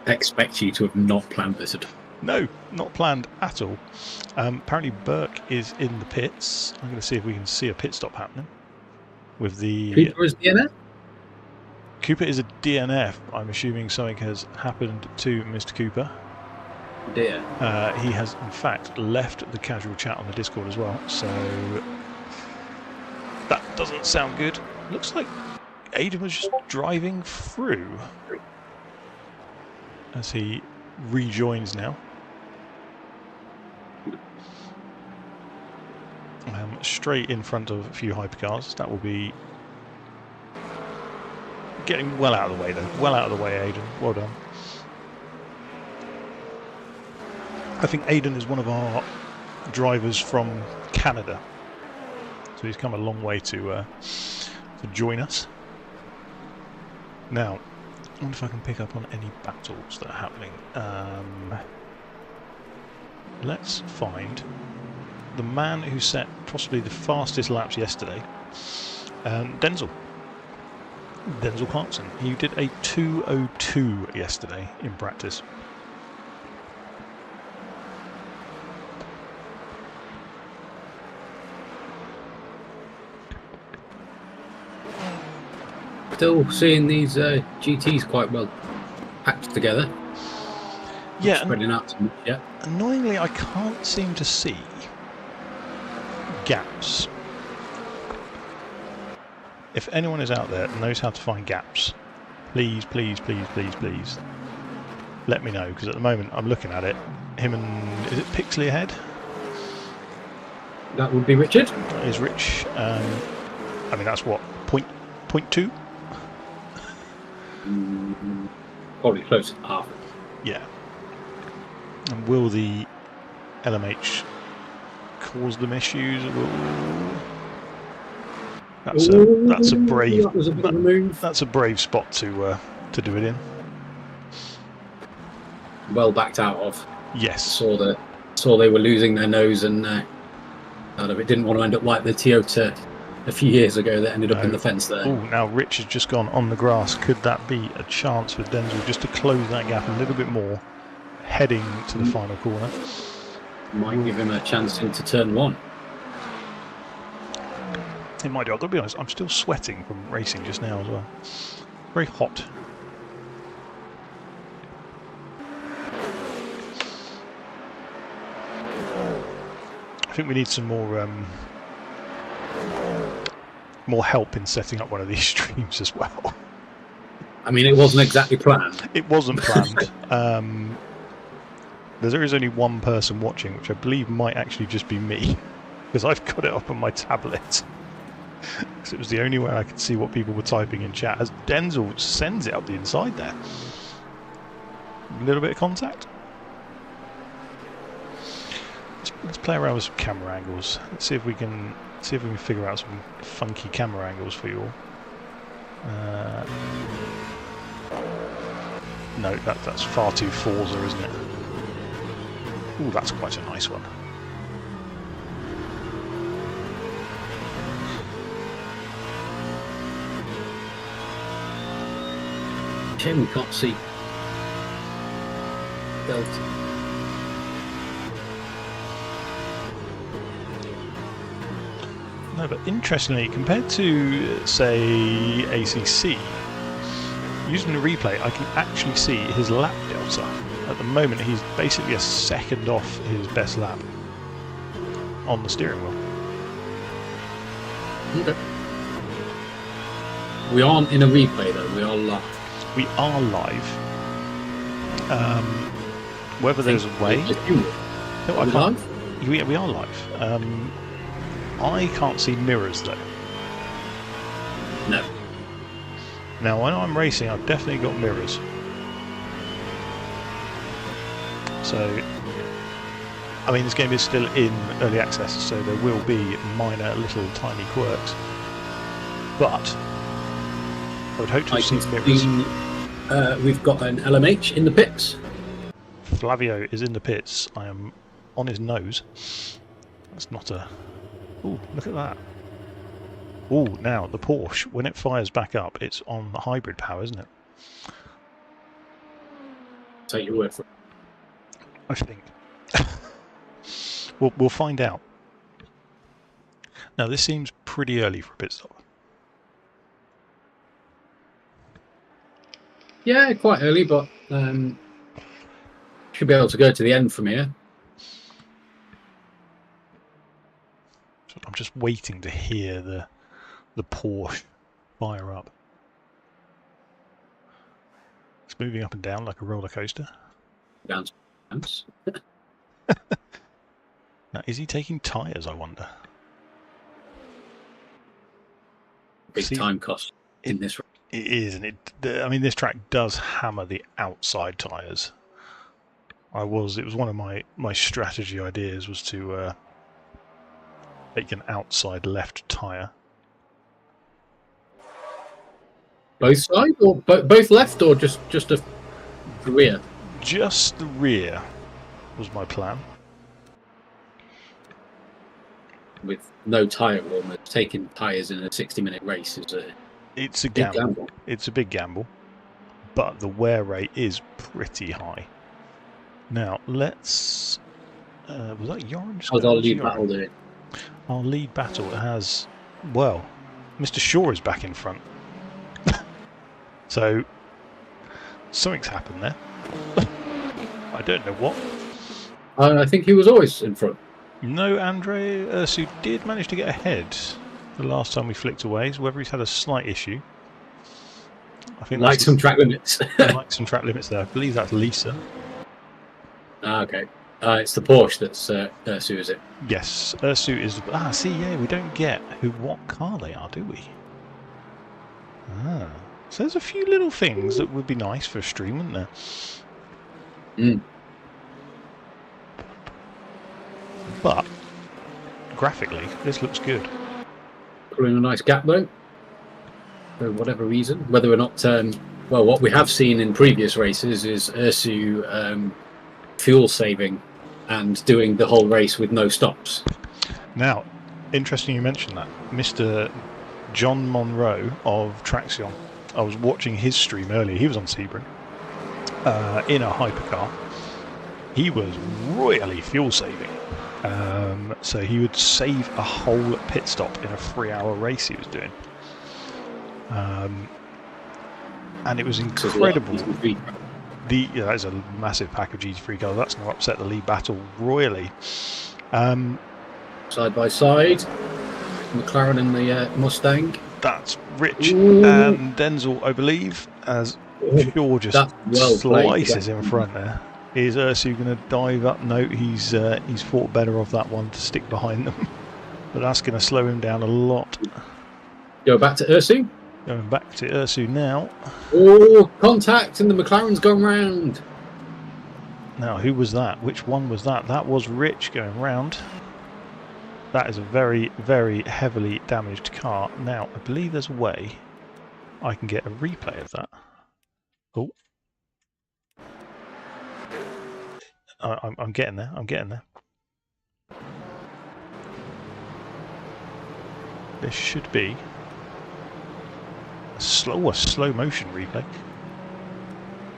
expect you to have not planned this at all. No, not planned at all. Apparently Burke is in the pits. I'm going to see if we can see a pit stop happening. With the Cooper is DNF? Cooper is a DNF. I'm assuming something has happened to Mr. Cooper. Dear. He has, in fact, left the casual chat on the Discord as well, so that doesn't sound good. Looks like Aidan was just driving through as he rejoins now. Straight in front of a few hypercars. That will be getting well out of the way, though. Well out of the way, Aidan. Well done. I think Aidan is one of our drivers from Canada, so he's come a long way to join us. Now, I wonder if I can pick up on any battles that are happening. Let's find the man who set possibly the fastest laps yesterday, Denzel Clarkson. He did a 2:02 yesterday in practice. Still seeing these GTs quite well packed together. Yeah, not spreading out too much yet. Annoyingly, I can't seem to see gaps. If anyone is out there that knows how to find gaps, please, please, please, please, please, let me know, because at the moment I'm looking at it. Him and, is it Pixley ahead? That would be Richard. That is Rich. I mean, that's what, point 2? Probably close to half. Yeah. And will the LMH cause them issues? That's a brave. That was a bit of a move. That's a brave spot to do it in. Well backed out of. Yes. Saw they were losing their nose and out of it. Didn't want to end up like the Toyota a few years ago that ended up in the fence there. Oh, now Rich has just gone on the grass. Could that be a chance for Denzel just to close that gap a little bit more, heading to the final corner? Might give him a chance into turn 1. It might do. I've got to be honest, I'm still sweating from racing just now as well. Very hot. I think we need some more help in setting up one of these streams as well. I mean, it wasn't exactly planned. It wasn't planned. there is only one person watching, which I believe might actually just be me, because I've got it up on my tablet. Because it was the only way I could see what people were typing in chat, as Denzel sends it up the inside there. A little bit of contact. Let's play around with some camera angles. Let's see if we can figure out some funky camera angles for you all. No, that's far too Forza, isn't it? Ooh, that's quite a nice one. Shame we can't see Delta. No, but interestingly, compared to, say, ACC, using the replay, I can actually see his lap delta. At the moment, he's basically a second off his best lap on the steering wheel. Okay. We aren't in a replay, though. We are live. We are live. Whether there's a way... No, I can't. We are live. I can't see mirrors though. No. Now when I'm racing, I've definitely got mirrors. So, I mean, this game is still in early access, so there will be minor, little, tiny quirks. But I would hope to see mirrors. We've got an LMH in the pits. Flavio is in the pits. I am on his nose. That's not a... Ooh, look at that. Ooh, now, the Porsche, when it fires back up, it's on hybrid power, isn't it? Take your word for it. I think. We'll find out. Now, this seems pretty early for a pit stop. Yeah, quite early, but should be able to go to the end from here. I'm just waiting to hear the Porsche fire up. It's moving up and down like a roller coaster. Bounce. Now, is he taking tyres, I wonder? Big time cost in this. It is, and I mean, this track does hammer the outside tyres. It was one of my strategy ideas was to take an outside left tyre. Both sides, or both left, or just a rear? Just the rear was my plan. With no tyre warmers, taking tyres in a 60-minute race is a... It's a gamble. It's a big gamble, but the wear rate is pretty high. Now, let's... was that Yoran? How's our lead battle doing? Our lead battle has... Well, Mr. Shaw is back in front. So, something's happened there. I don't know what. I think he was always in front. No, Andre Ursu did manage to get ahead the last time we flicked away, so whether he's had a slight issue. I think like some track limits. like some track limits there. I believe that's Lisa. Okay. It's the Porsche that's Ursu, is it? Yes, Ursu is... see, yeah, we don't get what car they are, do we? So there's a few little things that would be nice for a stream, wouldn't there? Mm. But, graphically, this looks good. Pulling a nice gap, though, for whatever reason. Whether or not... well, what we have seen in previous races is Ursu fuel saving and doing the whole race with no stops. Now, interesting you mentioned that. Mr. John Monroe of Traxion, I was watching his stream earlier. He was on Sebring in a hypercar. He was royally fuel saving. So he would save a whole pit stop in a 3-hour race he was doing. And it was incredible. That is a massive pack of GT3 cars. That's going to upset the lead battle royally. Side by side, McLaren and the Mustang. That's Rich and Denzel, I believe, as Shaw just slices in front there. Is Ursu going to dive up? No, he's fought better off that one to stick behind them. But that's going to slow him down a lot. Go back to Ursu. Going back to Ursu now. Oh, contact, and the McLaren's gone round. Now, who was that? Which one was that? That was Rich going round. That is a very, very heavily damaged car. Now, I believe there's a way I can get a replay of that. Oh. I'm getting there. I'm getting there. There should be a slow motion replay.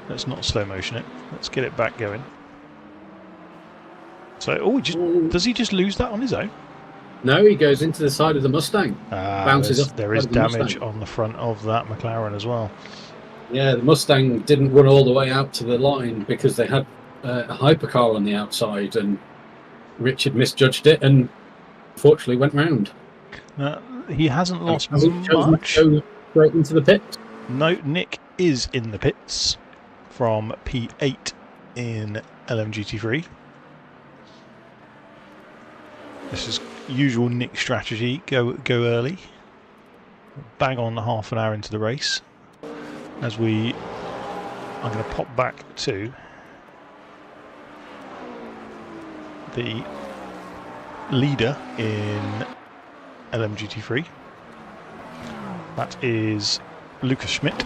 Let's not slow motion it. Let's get it back going. So, does he just lose that on his own? No, he goes into the side of the Mustang. Bounces off. There is damage on the front of that McLaren as well. Yeah, the Mustang didn't run all the way out to the line because they had a hypercar on the outside, and Richard misjudged it and unfortunately went round. He hasn't lost much. Go straight into the pits. No, Nick is in the pits from P8 in LMGT3. This is usual Nick strategy. Go early. Bang on half an hour into the race. I'm going to pop back to the leader in LMGT3. That is Lucas Schmidt.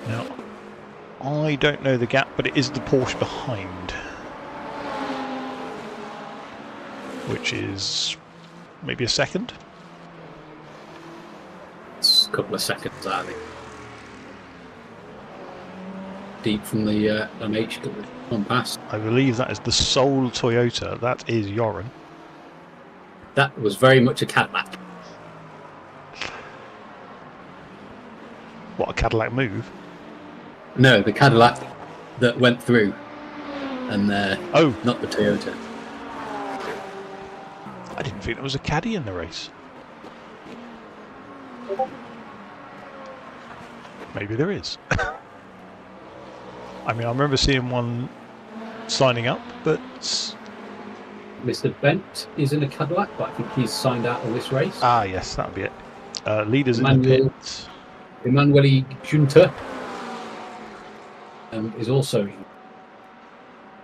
Now, I don't know the gap, but it is the Porsche behind, which is maybe a second. It's a couple of seconds, I think. Deep from the LMH on past. I believe that is the sole Toyota. That is Joran. That was very much a Cadillac. What, a Cadillac move? No, the Cadillac that went through, and not the Toyota. I didn't think there was a Caddy in the race. Maybe there is. I mean, I remember seeing one signing up, but... Mr. Bent is in a Cadillac, but I think he's signed out of this race. Ah, yes, that'll be it. Leaders in the pit. Emanuele Junta is also in.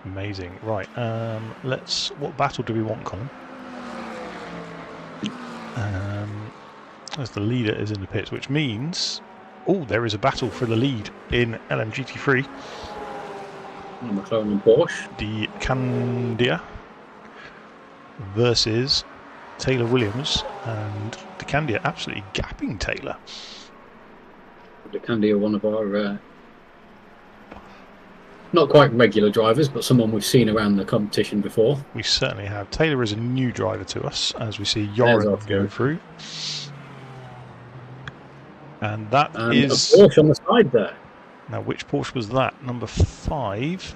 Amazing. Right, what battle do we want, Colin? As the leader is in the pits, which means... Oh, there is a battle for the lead in LMGT3. McLaren and Porsche. The Candia versus Taylor Williams, and the Candia absolutely gapping Taylor. The Candia, one of our not quite regular drivers, but someone we've seen around the competition before. We certainly have. Taylor is a new driver to us, as we see Joran go through. And that is a Porsche on the side there. Now, which Porsche was that? Number 5.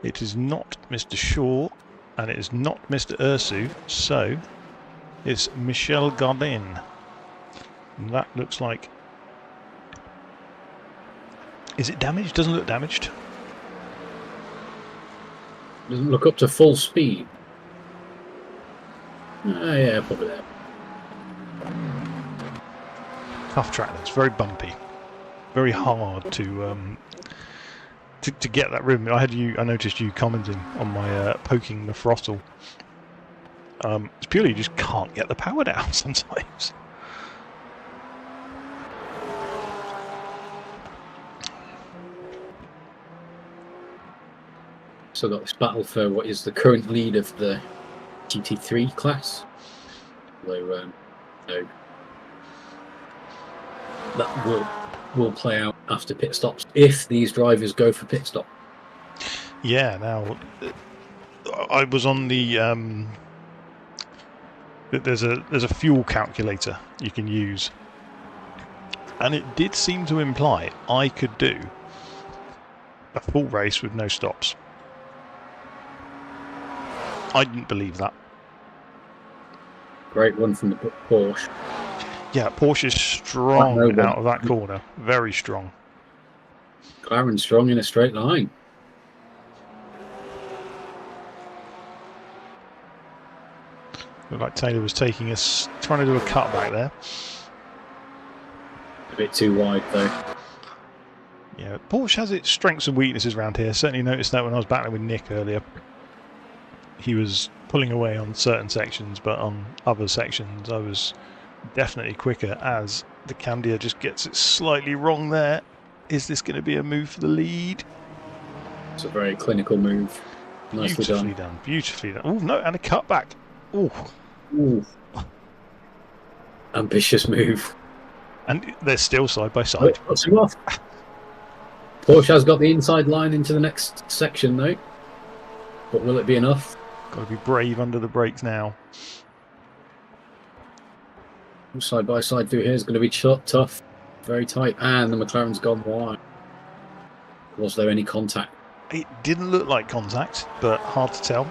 It is not Mr. Shaw, and it is not Mr. Ursu, so it's Michel Gardin. And that looks like... Is it damaged? Doesn't look damaged. Doesn't look up to full speed. Yeah, probably there. Tough track. It's very bumpy, very hard to get that rhythm. I noticed you commenting on my poking the throttle. It's purely you just can't get the power down sometimes. So got this battle for what is the current lead of the GT3 class. So, that will play out after pit stops if these drivers go for pit stop. Yeah. Now, I was on the there's a fuel calculator you can use, and it did seem to imply I could do a full race with no stops. I didn't believe that. Great one from the Porsche. Yeah, Porsche is strong out of that corner. Very strong. McLaren strong in a straight line. Looked like Taylor was taking us, trying to do a cut back there. A bit too wide though. Yeah, Porsche has its strengths and weaknesses around here. Certainly noticed that when I was battling with Nick earlier. He was pulling away on certain sections, but on other sections I was definitely quicker, as the Candia just gets it slightly wrong there. Is this going to be a move for the lead? It's a very clinical move. Nicely Beautifully done. Beautifully done. Oh no, and a cutback. Oh. Ooh. Ambitious move. And they're still side by side. Oh, cuts him off. Porsche has got the inside line into the next section though. But will it be enough? Got to be brave under the brakes now. Side by side through here is going to be tough. Very tight. And the McLaren's gone wide. Was there any contact? It didn't look like contact, but hard to tell.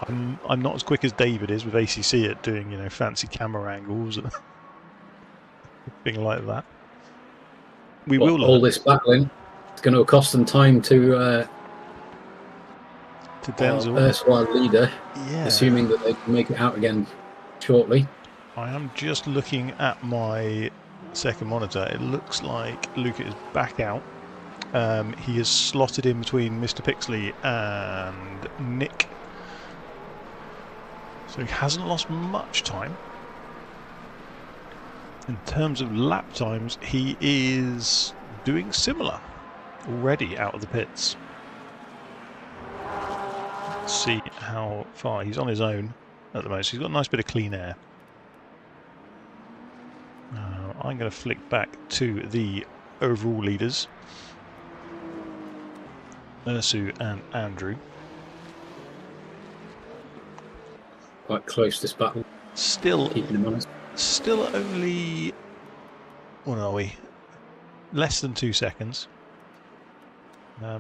I'm not as quick as David is with ACC at doing, you know, fancy camera angles and thing like that. We will learn. All this battling, it's going to cost them time to Denzel. erstwhile leader, Yeah. assuming that they can make it out again shortly. I am just looking at my second monitor. It looks like Luca is back out. He is slotted in between Mr. Pixley and Nick. So he hasn't lost much time. In terms of lap times, he is doing similar already out of the pits. Let's see how far. He's on his own at the moment, so he's got a nice bit of clean air. I'm going to flick back to the overall leaders. Ursu and Andrew. Quite close this battle. Still Keeping him honest. Still only, what are we? Less than 2 seconds. I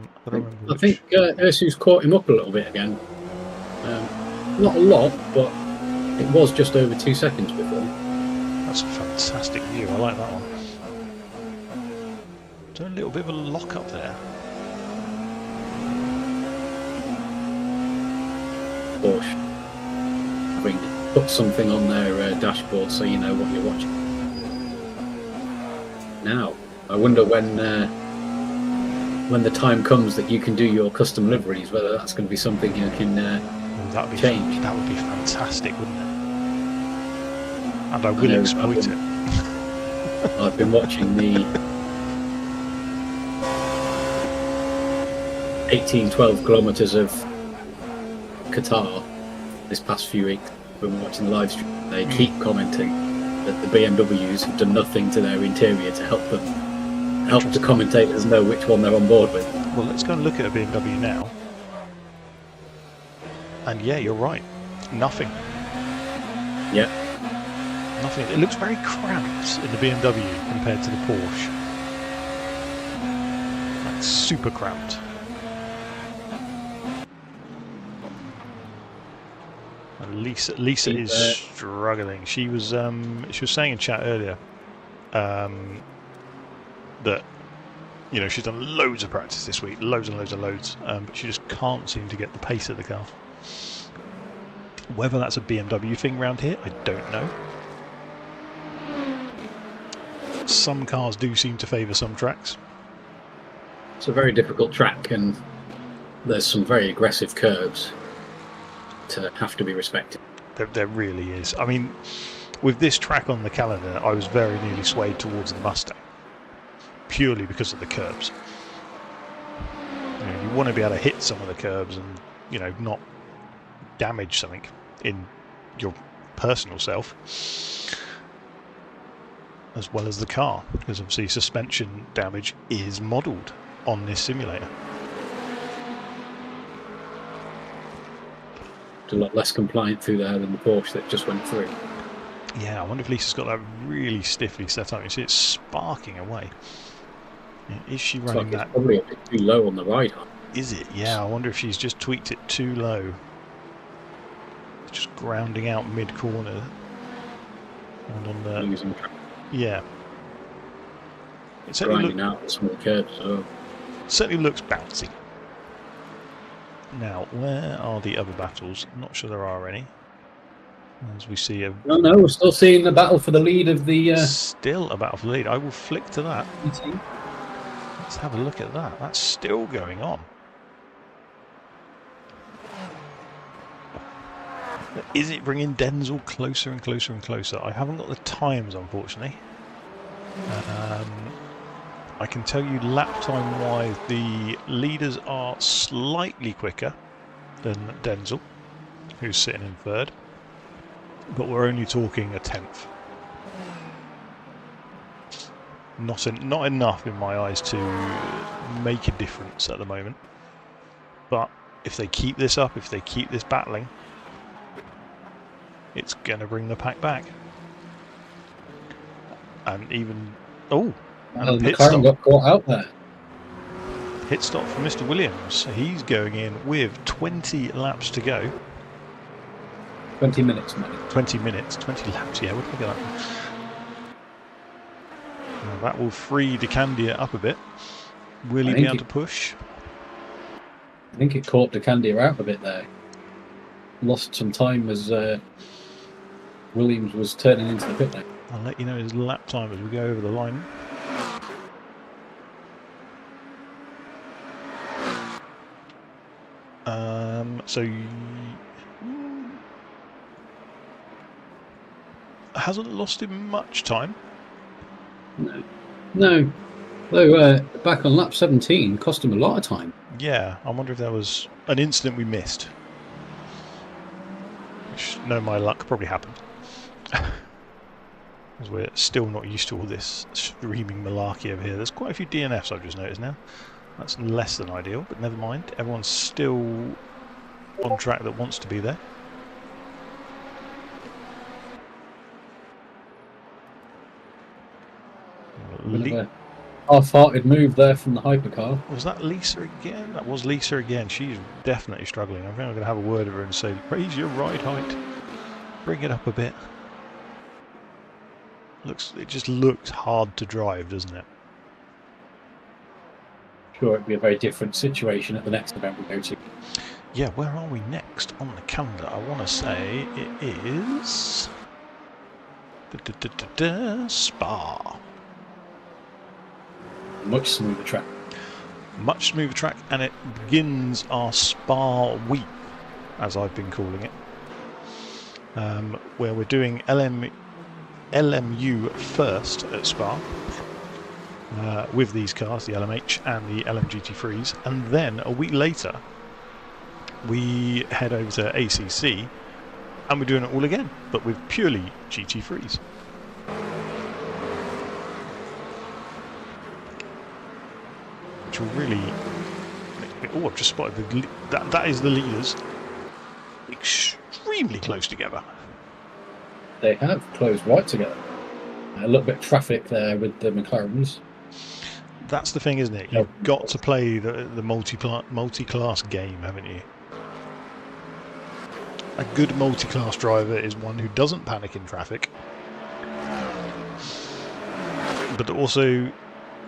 think Ursu's caught him up a little bit again. Not a lot, but it was just over 2 seconds before. That's a fantastic view. I like that one. Doing a little bit of a lock up there. Porsche. Put something on their dashboard so you know what you're watching. Now, I wonder when the time comes that you can do your custom liveries, whether that's going to be something you can change. That would be fantastic, wouldn't it? And I will exploit it. I've been watching the 18-12 kilometres of Qatar this past few weeks. When we're watching the live stream, they keep commenting that the BMWs have done nothing to their interior to help the commentators know which one they're on board with. Well, let's go and look at a BMW now. And yeah, you're right. Nothing. Yeah. Nothing. It looks very cramped in the BMW compared to the Porsche. Like super cramped. Lisa is struggling. She was saying in chat earlier that, you know, she's done loads of practice this week, loads and loads, but she just can't seem to get the pace of the car. Whether that's a BMW thing around here, I don't know. Some cars do seem to favour some tracks. It's a very difficult track, and there's some very aggressive curves to have to be respected. There really is. I mean, with this track on the calendar, I was very nearly swayed towards the Mustang, purely because of the curbs. You want to be able to hit some of the curbs and, you know, not damage something in your personal self, as well as the car, because obviously suspension damage is modelled on this simulator. A lot less compliant through there than the Porsche that just went through. Yeah, I wonder if Lisa's got that really stiffly set up. You see it's sparking away. Is she running that? It's probably a bit too low on the ride height. Is it? Yeah, I wonder if she's just tweaked it too low. It's just grounding out mid-corner. And on the... Losing track. Yeah. It certainly, grinding out some of the curves. So certainly looks bouncy. Now, where are the other battles? I'm not sure there are any. As we see a... no, we're still seeing the battle for the lead of the Still a battle for the lead. I will flick to that. team. Let's have a look at that. That's still going on. Is it bringing Denzel closer and closer and closer? I haven't got the times, unfortunately. I can tell you lap time wise, the leaders are slightly quicker than Denzel, who's sitting in third, but we're only talking a tenth. Not enough in my eyes to make a difference at the moment. But if they keep this up, if they keep this battling, it's going to bring the pack back. And even... Oh! And a pit McLaren stop. got caught out there. Pit stop for Mr. Williams. He's going in with 20 laps to go. 20 minutes, mate. 20 minutes, 20 laps, yeah, we'll look at that. Now that will free DeCandia up a bit. Will he be able to push? I think it caught DeCandia out a bit there. Lost some time as Williams was turning into the pit lane. I'll let you know his lap time as we go over the line. So hasn't lost him much time. No. Though back on lap 17, cost him a lot of time. Yeah, I wonder if there was an incident we missed. Which, no, my luck, probably happened. Because we're still not used to all this streaming malarkey over here. There's quite a few DNFs I've just noticed now. That's less than ideal, but never mind. Everyone's still on track that wants to be there. Half-hearted move there from the hypercar. Was that Lisa again? That was Lisa again. She's definitely struggling. I think I'm going to have a word with her and say, raise your ride height. Bring it up a bit. It just looks hard to drive, doesn't it? Sure, it'd be a very different situation at the next event we go to. Yeah, where are we next on the calendar? I want to say it is... Spa. Much smoother track. Much smoother track, and it begins our Spa week, as I've been calling it. Where we're doing LMU first at Spa. With these cars, the LMH and the LMGT3s, and then a week later we head over to ACC and we're doing it all again, but with purely GT3s. Which will really make me... Oh, I've just spotted that is the leaders extremely close together. They have closed right together. A little bit of traffic there with the McLarens. That's the thing, isn't it? You've got to play the multi-class game, haven't you? A good multi-class driver is one who doesn't panic in traffic, but also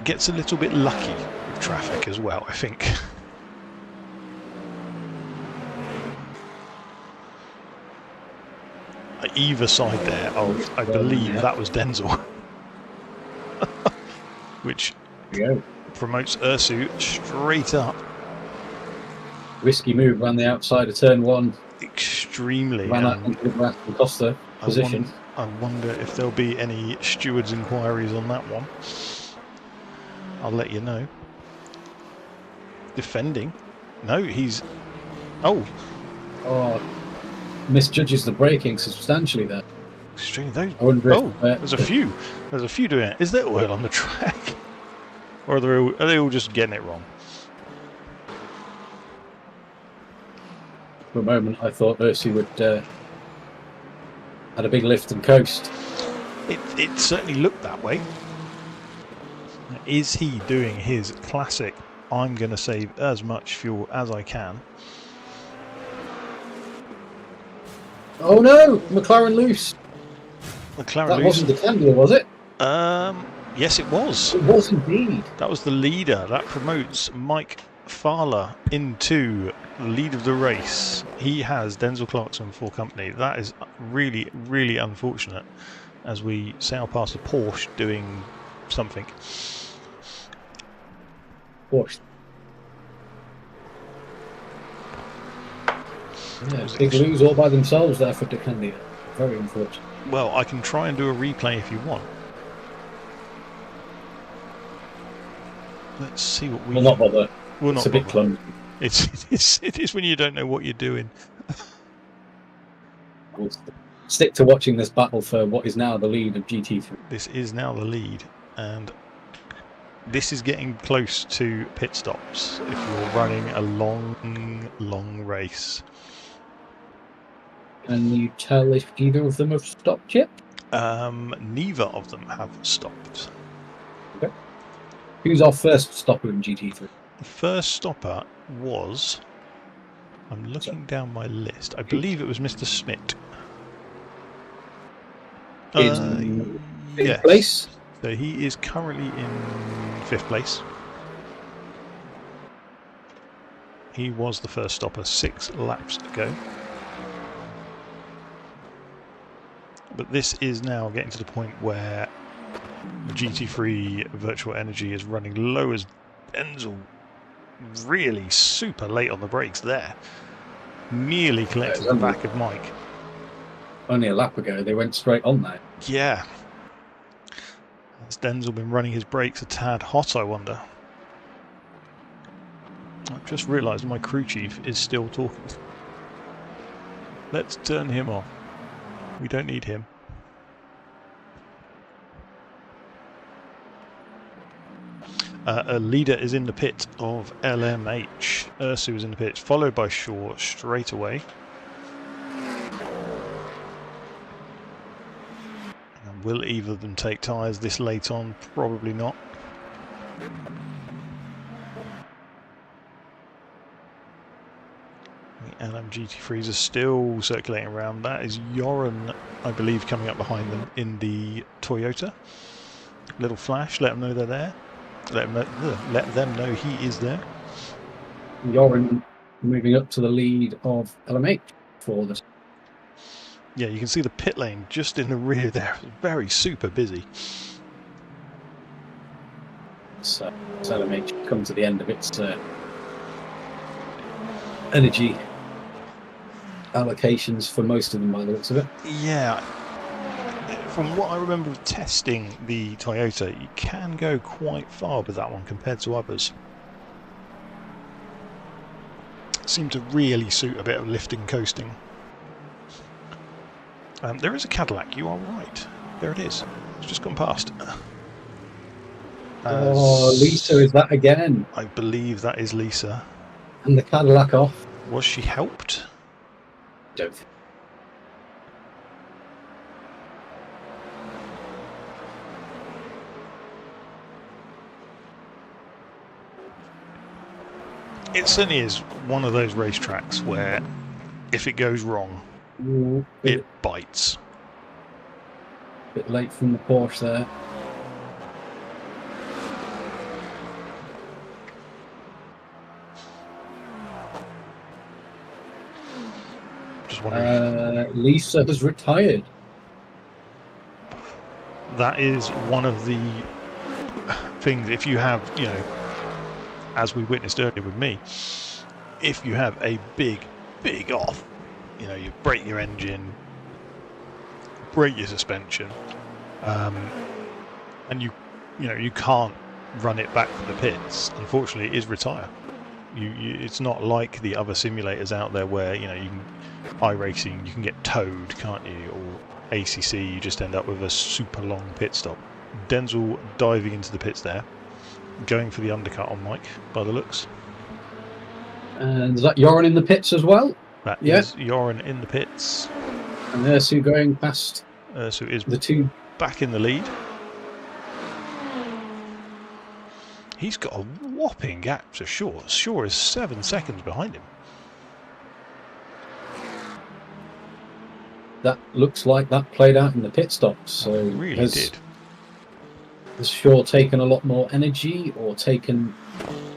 gets a little bit lucky with traffic as well, I think. Either side there of, I believe that was Denzel. Which promotes Ursu straight up. Risky move around the outside of turn one. Extremely. Ran out into the Costa position. I wonder if there'll be any stewards' inquiries on that one. I'll let you know. Defending. No, he's... Oh, misjudges the braking substantially there. extremely. Those... I wonder if, There's a few. There's a few doing it. Is there oil on the track? Or are they all just getting it wrong? For a moment, I thought Ursu would had a big lift and coast. It certainly looked that way. Is he doing his classic, I'm going to save as much fuel as I can? Oh no! McLaren loose! McLaren That loose. wasn't the Candia, was it? Yes, it was. It was indeed. That was the leader. That promotes Mike Fowler into the lead of the race. He has Denzel Clarkson for company. That is really, really unfortunate as we sail past a Porsche doing something. Porsche. Yeah, big lose all by themselves there for Decandia. Very unfortunate. Well, I can try and do a replay if you want. Let's see what we... We'll not bother. We'll It's not a bit bother. clumsy. It is when you don't know what you're doing. We'll stick to watching this battle for what is now the lead of GT3. This is now the lead, and this is getting close to pit stops if you're running a long race. Can you tell if either of them have stopped yet? Neither of them have stopped. Okay. Who's our first stopper in GT3? The first stopper was... I'm looking down my list. I believe it was Mr. Schmidt. In fifth yes. place? So he is currently in 5th place. He was the first stopper 6 laps ago. But this is now getting to the point where the GT3 virtual energy is running low as Denzel really super late on the brakes there. Nearly collected the back of Mike. Only a lap ago, they went straight on there. Yeah. Has Denzel been running his brakes a tad hot, I wonder? I've just realised my crew chief is still talking. Let's turn him off. We don't need him. A leader is in the pit of LMH. Ursu is in the pit, followed by Shaw straight away. And will either of them take tyres this late on? Probably not. The LMGT3s are still circulating around. That is Joran, I believe, coming up behind them in the Toyota. Little flash, let them know they're there. Let them know he is there. Joran moving up to the lead of LMH for this. Yeah, you can see the pit lane just in the rear there. Very super busy. So LMH come to the end of its energy allocations for most of them by the looks of it. Yeah. From what I remember of testing the Toyota, you can go quite far with that one compared to others. Seem to really suit a bit of lifting coasting. There is a Cadillac, you are right. There it is. It's just gone past. Oh, Lisa, is that again? I believe that is Lisa. And the Cadillac off? Was she helped? Don't think. It certainly is one of those racetracks where if it goes wrong, it bites. Bit late from the Porsche there. Just wondering. Lisa has retired. That is one of the things, if you have, you know, as we witnessed earlier with me, if you have a big off, you know, you break your engine, break your suspension, and you can't run it back from the pits, unfortunately it is retire. It's not like the other simulators out there where, you know, you can iRacing, you can get towed, can't you, or ACC, you just end up with a super long pit stop. Denzel diving into the pits there, going for the undercut on Mike by the looks. And is that Joran in the pits as well? That is Joran in the pits. And Ursu going past Ursu is the two back in the lead. He's got a whopping gap to Shaw. Shaw is 7 seconds behind him. That looks like that played out in the pit stops. So it really did. has Shaw taken a lot more energy or taken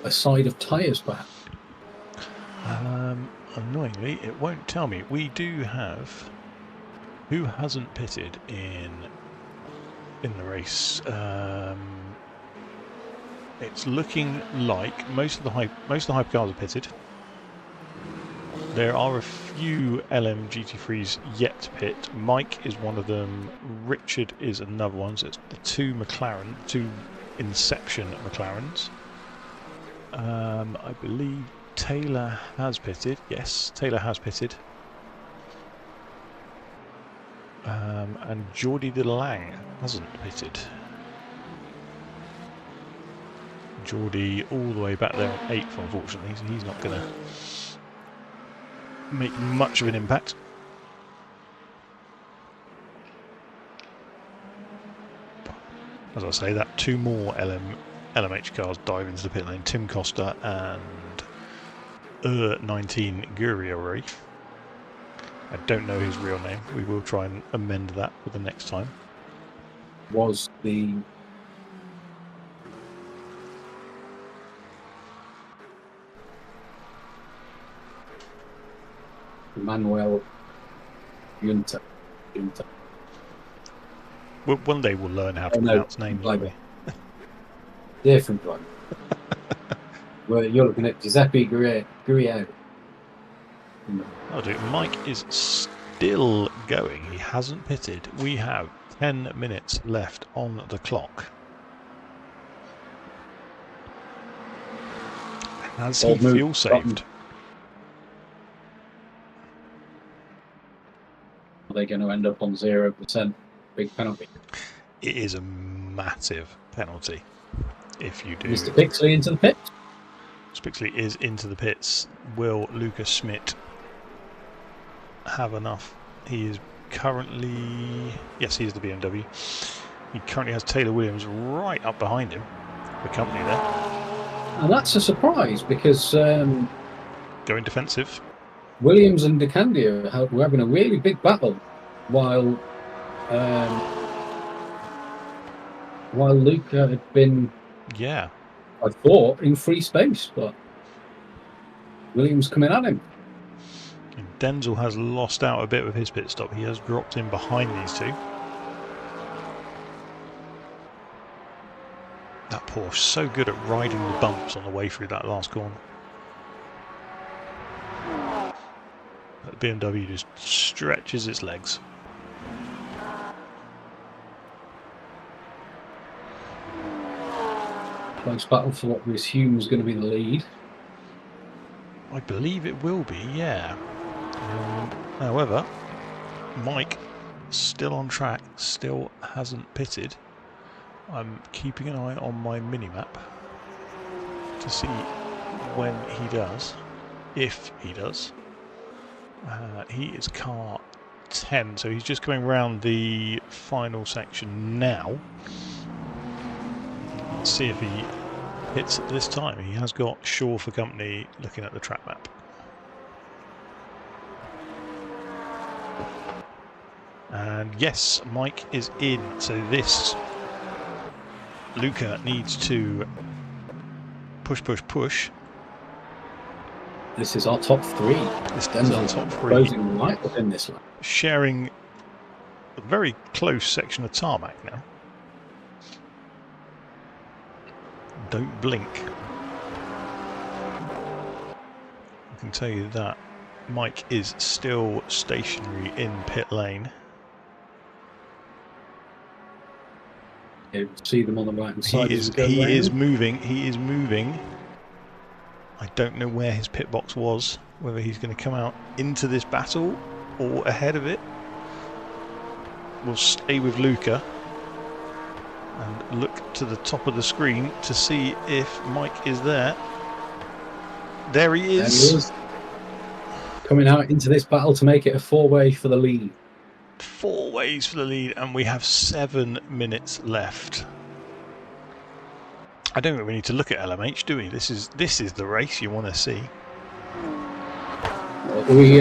a side of tyres perhaps? Annoyingly, it won't tell me. We do have... Who hasn't pitted in the race? It's looking like most of the hypercars are pitted. There are a few LMGT3s yet to pit. Mike is one of them. Richard is another one. So it's the two Inception McLarens. I believe Taylor has pitted. Yes, Taylor has pitted. And Geordie de Lang hasn't pitted. Geordie all the way back there on 8th, unfortunately, so he's not going to make much of an impact. As I say, that two more LMH cars dive into the pit lane. Tim Costa and 19 Guriori. I don't know his real name. We will try and amend that for the next time. Was the Manuel Junta? Well, one day we'll learn how to pronounce names. Different one. Well, you're looking at Giuseppe Guerriero. I'll do. Mike is still going. He hasn't pitted. We have 10 minutes left on the clock. Has he fuel saved? Are they going to end up on 0%? Big penalty. It is a massive penalty if you do. Mr. Pixley into the pits. Pixley is into the pits. Will Lucas Schmidt have enough? He is currently... Yes, he is the BMW. He currently has Taylor Williams right up behind him. The company there. And that's a surprise because... going defensive. Williams and DeCandia were having a really big battle while Luca had been... Yeah. I thought in free space, but Williams coming at him. And Denzel has lost out a bit with his pit stop. He has dropped in behind these two. That Porsche so good at riding the bumps on the way through that last corner. That BMW just stretches its legs. Close battle for what we assume was going to be the lead. I believe it will be, yeah. However, Mike still on track, still hasn't pitted. I'm keeping an eye on my mini-map to see when he does, if he does. He is car 10, so he's just coming around the final section now. Let's see if he hits it this time. He has got Shaw for company looking at the track map. And yes, Mike is in. So this Luca needs to push. This is our top three. This is our top three. Closing right within this line. Sharing a very close section of tarmac now. Don't blink. I can tell you that Mike is still stationary in pit lane. You see them on the right hand side. He is moving. I don't know where his pit box was, whether he's going to come out into this battle or ahead of it. We'll stay with Luca and look to the top of the screen to see if Mike is there. There he is. There he is. Coming out into this battle to make it a four-way for the lead. 4 ways for the lead, and we have 7 minutes left. I don't think we need to look at LMH, do we? This is the race you want to see. We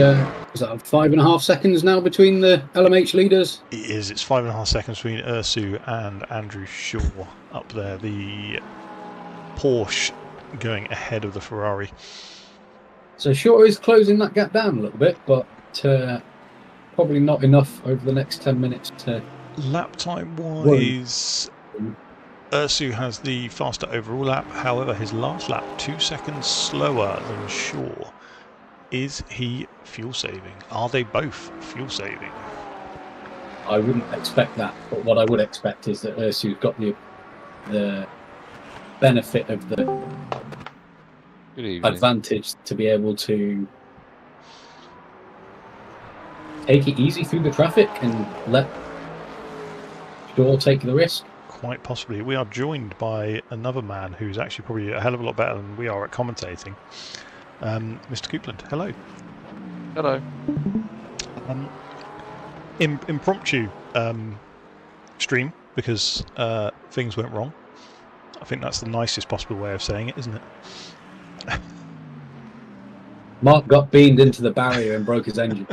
Is that 5.5 seconds now between the LMH leaders? It is. It's 5.5 seconds between Ursu and Andrew Shaw up there. The Porsche going ahead of the Ferrari. So Shaw is closing that gap down a little bit, but probably not enough over the next 10 minutes to... Lap time wise, Ursu has the faster overall lap. However, his last lap 2 seconds slower than Shaw. Is he fuel saving? Are they both fuel saving? I wouldn't expect that, but what I would expect is that Ursu's got the benefit of the advantage to be able to take it easy through the traffic and let Shaw take the risk. Quite possibly. We are joined by another man who's actually probably a hell of a lot better than we are at commentating. Mr. Coupland, hello. Hello. Impromptu stream because things went wrong. I think that's the nicest possible way of saying it, isn't it? Mark got beamed into the barrier and broke his engine.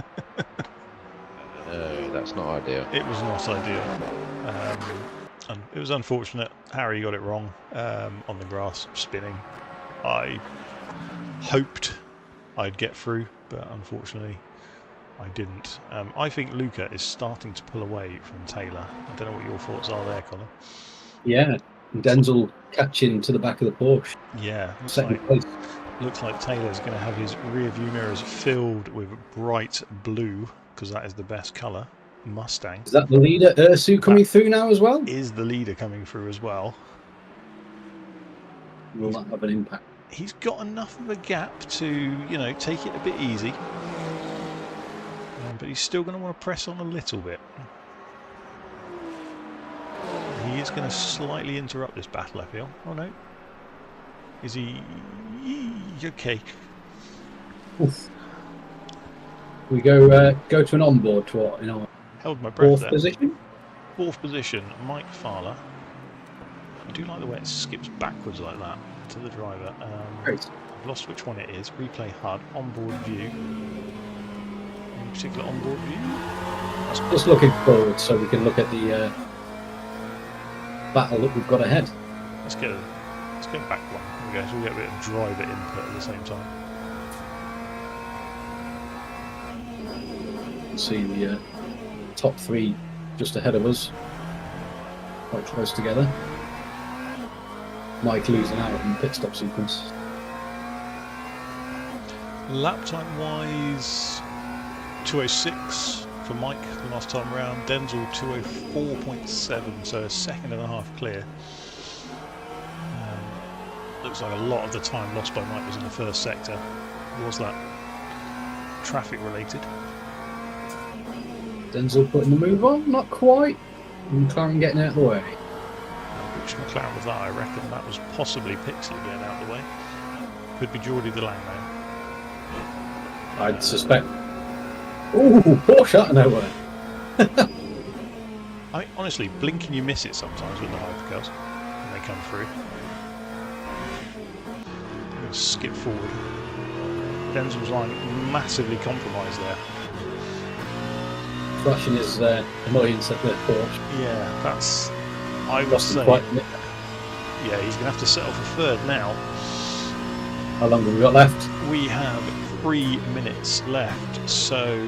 No, that's not ideal. It was not ideal. And it was unfortunate. Harry got it wrong on the grass, spinning. I hoped I'd get through, but unfortunately I didn't. I think Luca is starting to pull away from Taylor. I don't know what your thoughts are there, Colin. Yeah, Denzel catching to the back of the Porsche. Yeah, looks like Taylor's going to have his rear view mirrors filled with bright blue, because that is the best colour. Mustang. Is that the leader, Ursu, coming through now as well? Is the leader coming through as well? Will that have an impact? He's got enough of a gap to, you know, take it a bit easy. But he's still going to want to press on a little bit. He is going to slightly interrupt this battle, I feel. Oh no. Is he... okay. Oof. We go to an onboard to what, in our held my breath there. Position? Fourth position, Mike Fowler. I do like the way it skips backwards like that to the driver. Great. I've lost which one it is. Replay HUD, onboard view. Any particular onboard view? Just looking forward so we can look at the battle that we've got ahead. Let's go back one. There we go, so we'll get a bit of driver input at the same time. You can see the top three just ahead of us, quite close together. Mike losing out in the pit stop sequence. Lap time wise, 2:06 for Mike the last time round. Denzel 2:04.7, so a second and a half clear. Looks like a lot of the time lost by Mike was in the first sector. Was that traffic related? Denzel putting the move on, not quite. McLaren getting out of the way. Which McLaren was that? I reckon that was possibly Pixley getting out of the way. Could be Geordie the Langman. I'd suspect. Ooh, Porsche out of nowhere. I mean, honestly, blink and you miss it sometimes with the hypercars when they come through. I'm going to skip forward. Denzel's line massively compromised there. Flashing his annoyance at the Porsche. Yeah, that's... I would Lost say... quite... Yeah, he's going to have to settle for third now. How long have we got left? We have 3 minutes left, so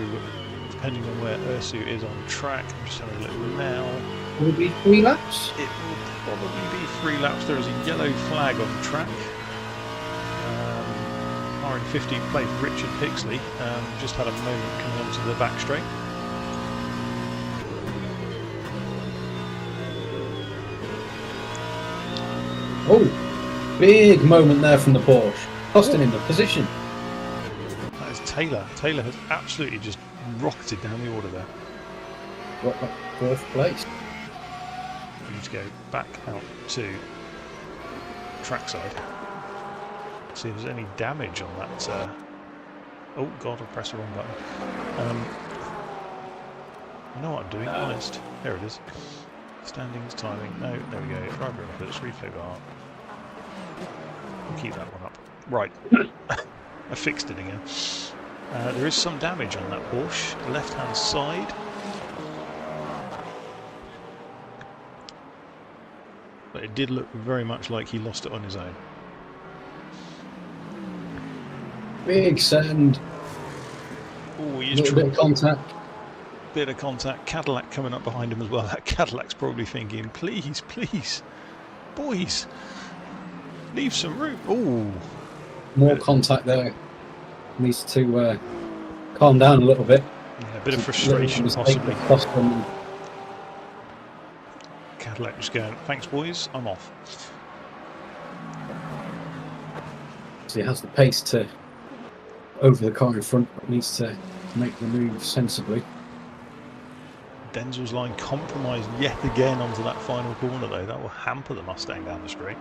depending on where Ursu is on track, I'm just having a look now. Will it be 3 laps? It will probably be 3 laps. There is a yellow flag on track. Our in 15th place, Richard Pixley, just had a moment coming onto the back straight. Oh, big moment there from the Porsche, costing him the position. That is Taylor. Taylor has absolutely just rocketed down the order there. Got that 4th place. We need to go back out to trackside. See if there's any damage on that. Oh God, I pressed the wrong button. I know what I'm doing, honest. There it is. Standings, timing. No, there we go. Driver inputs, replay bar. We'll keep that one up. Right. I fixed it again. There is some damage on that Porsche, left-hand side. But it did look very much like he lost it on his own. Big send. Oh, he is Little bit of contact. Bit of contact. Cadillac coming up behind him as well. That Cadillac's probably thinking, please, please, boys, leave some room. Oh, more contact there. Needs to calm down a little bit. Yeah, a bit of frustration possibly. Cadillac just going, thanks boys, I'm off. So he has the pace to over the car in front, but needs to make the move sensibly. Denzel's line compromised yet again onto that final corner though. That will hamper the Mustang down the straight.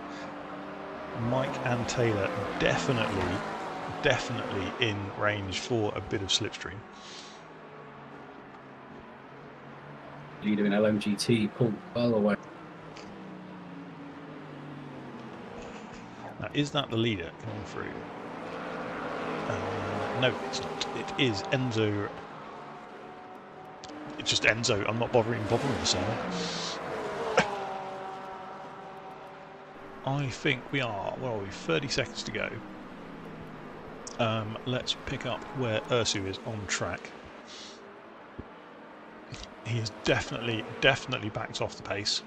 Mike and Taylor definitely in range for a bit of slipstream. Leader in LMGT pulled well away. Now, is that the leader coming through? No, it's not. It is Enzo. It's just Enzo. I'm not bothering with the surname. I think we are, where are we, 30 seconds to go. Let's pick up where Ursu is on track. He has definitely backed off the pace.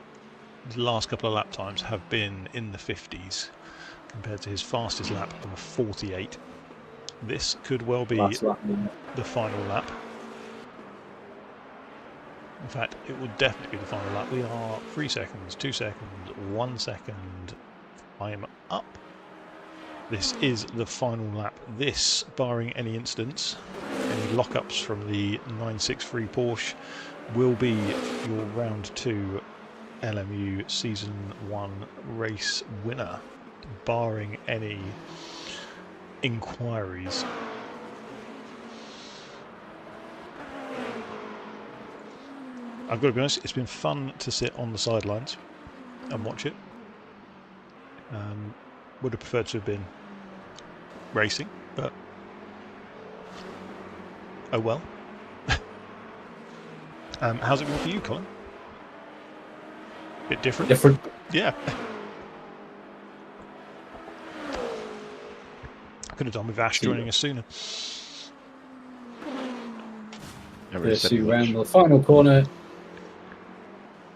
His last couple of lap times have been in the 50s compared to his fastest lap of 48. This could well be the final lap. In fact, it will definitely be the final lap. We are 3 seconds, 2 seconds, 1 second. I'm up. This is the final lap. This, barring any incidents, any lockups from the 963 Porsche, will be your round 2 LMU Season 1 race winner, barring any inquiries. I've got to be honest, it's been fun to sit on the sidelines and watch it. Would have preferred to have been racing, but oh well. How's it been for you, Colin? Bit different? Different. Yeah. Could have done with Ash joining us sooner. Ursu around the final corner,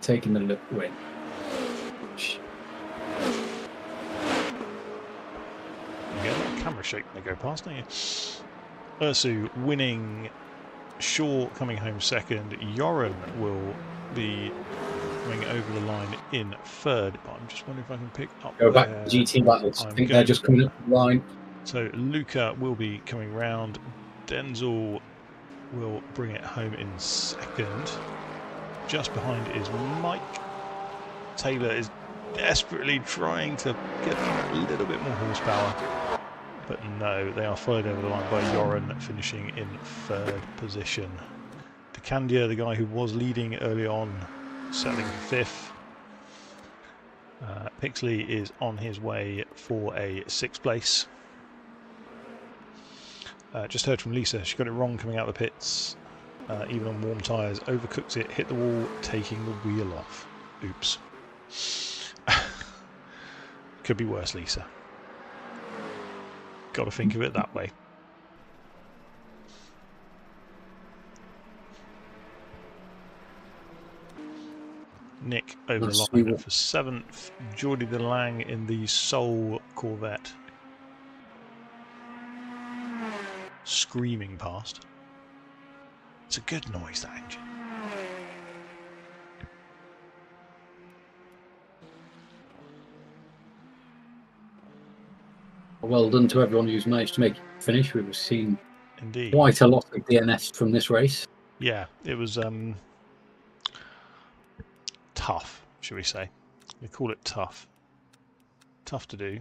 taking the win. You get that camera shake when they go past, don't you? Ursu winning. Shaw coming home second. Joran will be coming over the line in third. But I'm just wondering if I can pick up. Go back to GT battles. I think they're just coming up the line. So Luca will be coming round. Denzel will bring it home in second. Just behind is Mike. Taylor is desperately trying to get a little bit more horsepower. But no, they are followed over the line by Joran, finishing in third position. DeCandia, the guy who was leading early on, settling fifth. Pixley is on his way for a sixth place. Just heard from Lisa, she got it wrong coming out of the pits. Even on warm tyres, overcooked it, hit the wall, taking the wheel off. Oops. Could be worse, Lisa. Got to think of it that way. Nick over the line for 7th. Geordie DeLang in the Soul Corvette. Screaming past. It's a good noise, that engine. Well done to everyone who's managed to make it finish. We've seen Indeed quite a lot of DNS from this race. Yeah, it was tough, should we say. We call it tough. Tough to do.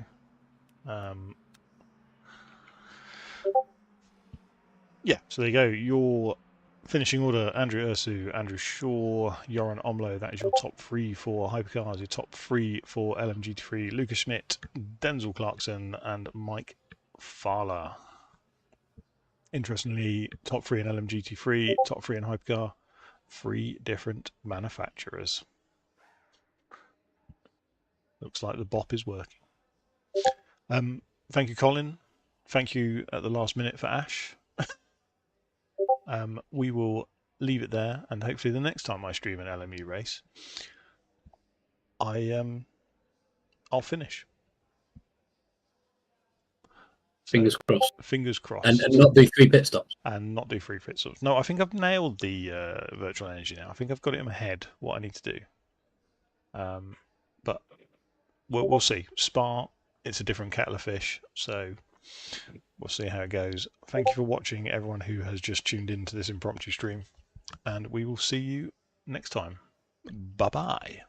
Yeah, so there you go. Your finishing order: Andrew Ursu, Andrew Shaw, Joran Omlo. That is your top 3 for hypercars. Your top 3 for LMGT3: Lucas Schmidt, Denzel Clarkson, and Mike Fowler. Interestingly, top 3 in LMGT3, top 3 in Hypercar, 3 different manufacturers. Looks like the bop is working. Thank you, Colin. Thank you at the last minute for Ash. We will leave it there, and hopefully the next time I stream an LMU race, I'll finish. Fingers crossed. Fingers crossed. And not do 3 pit stops. And not do 3 pit stops. No, I think I've nailed the virtual energy now. I think I've got it in my head what I need to do. But we'll see. Spa, it's a different kettle of fish, so we'll see how it goes. Thank you for watching, everyone who has just tuned into this impromptu stream, and we will see you next time. Bye-bye.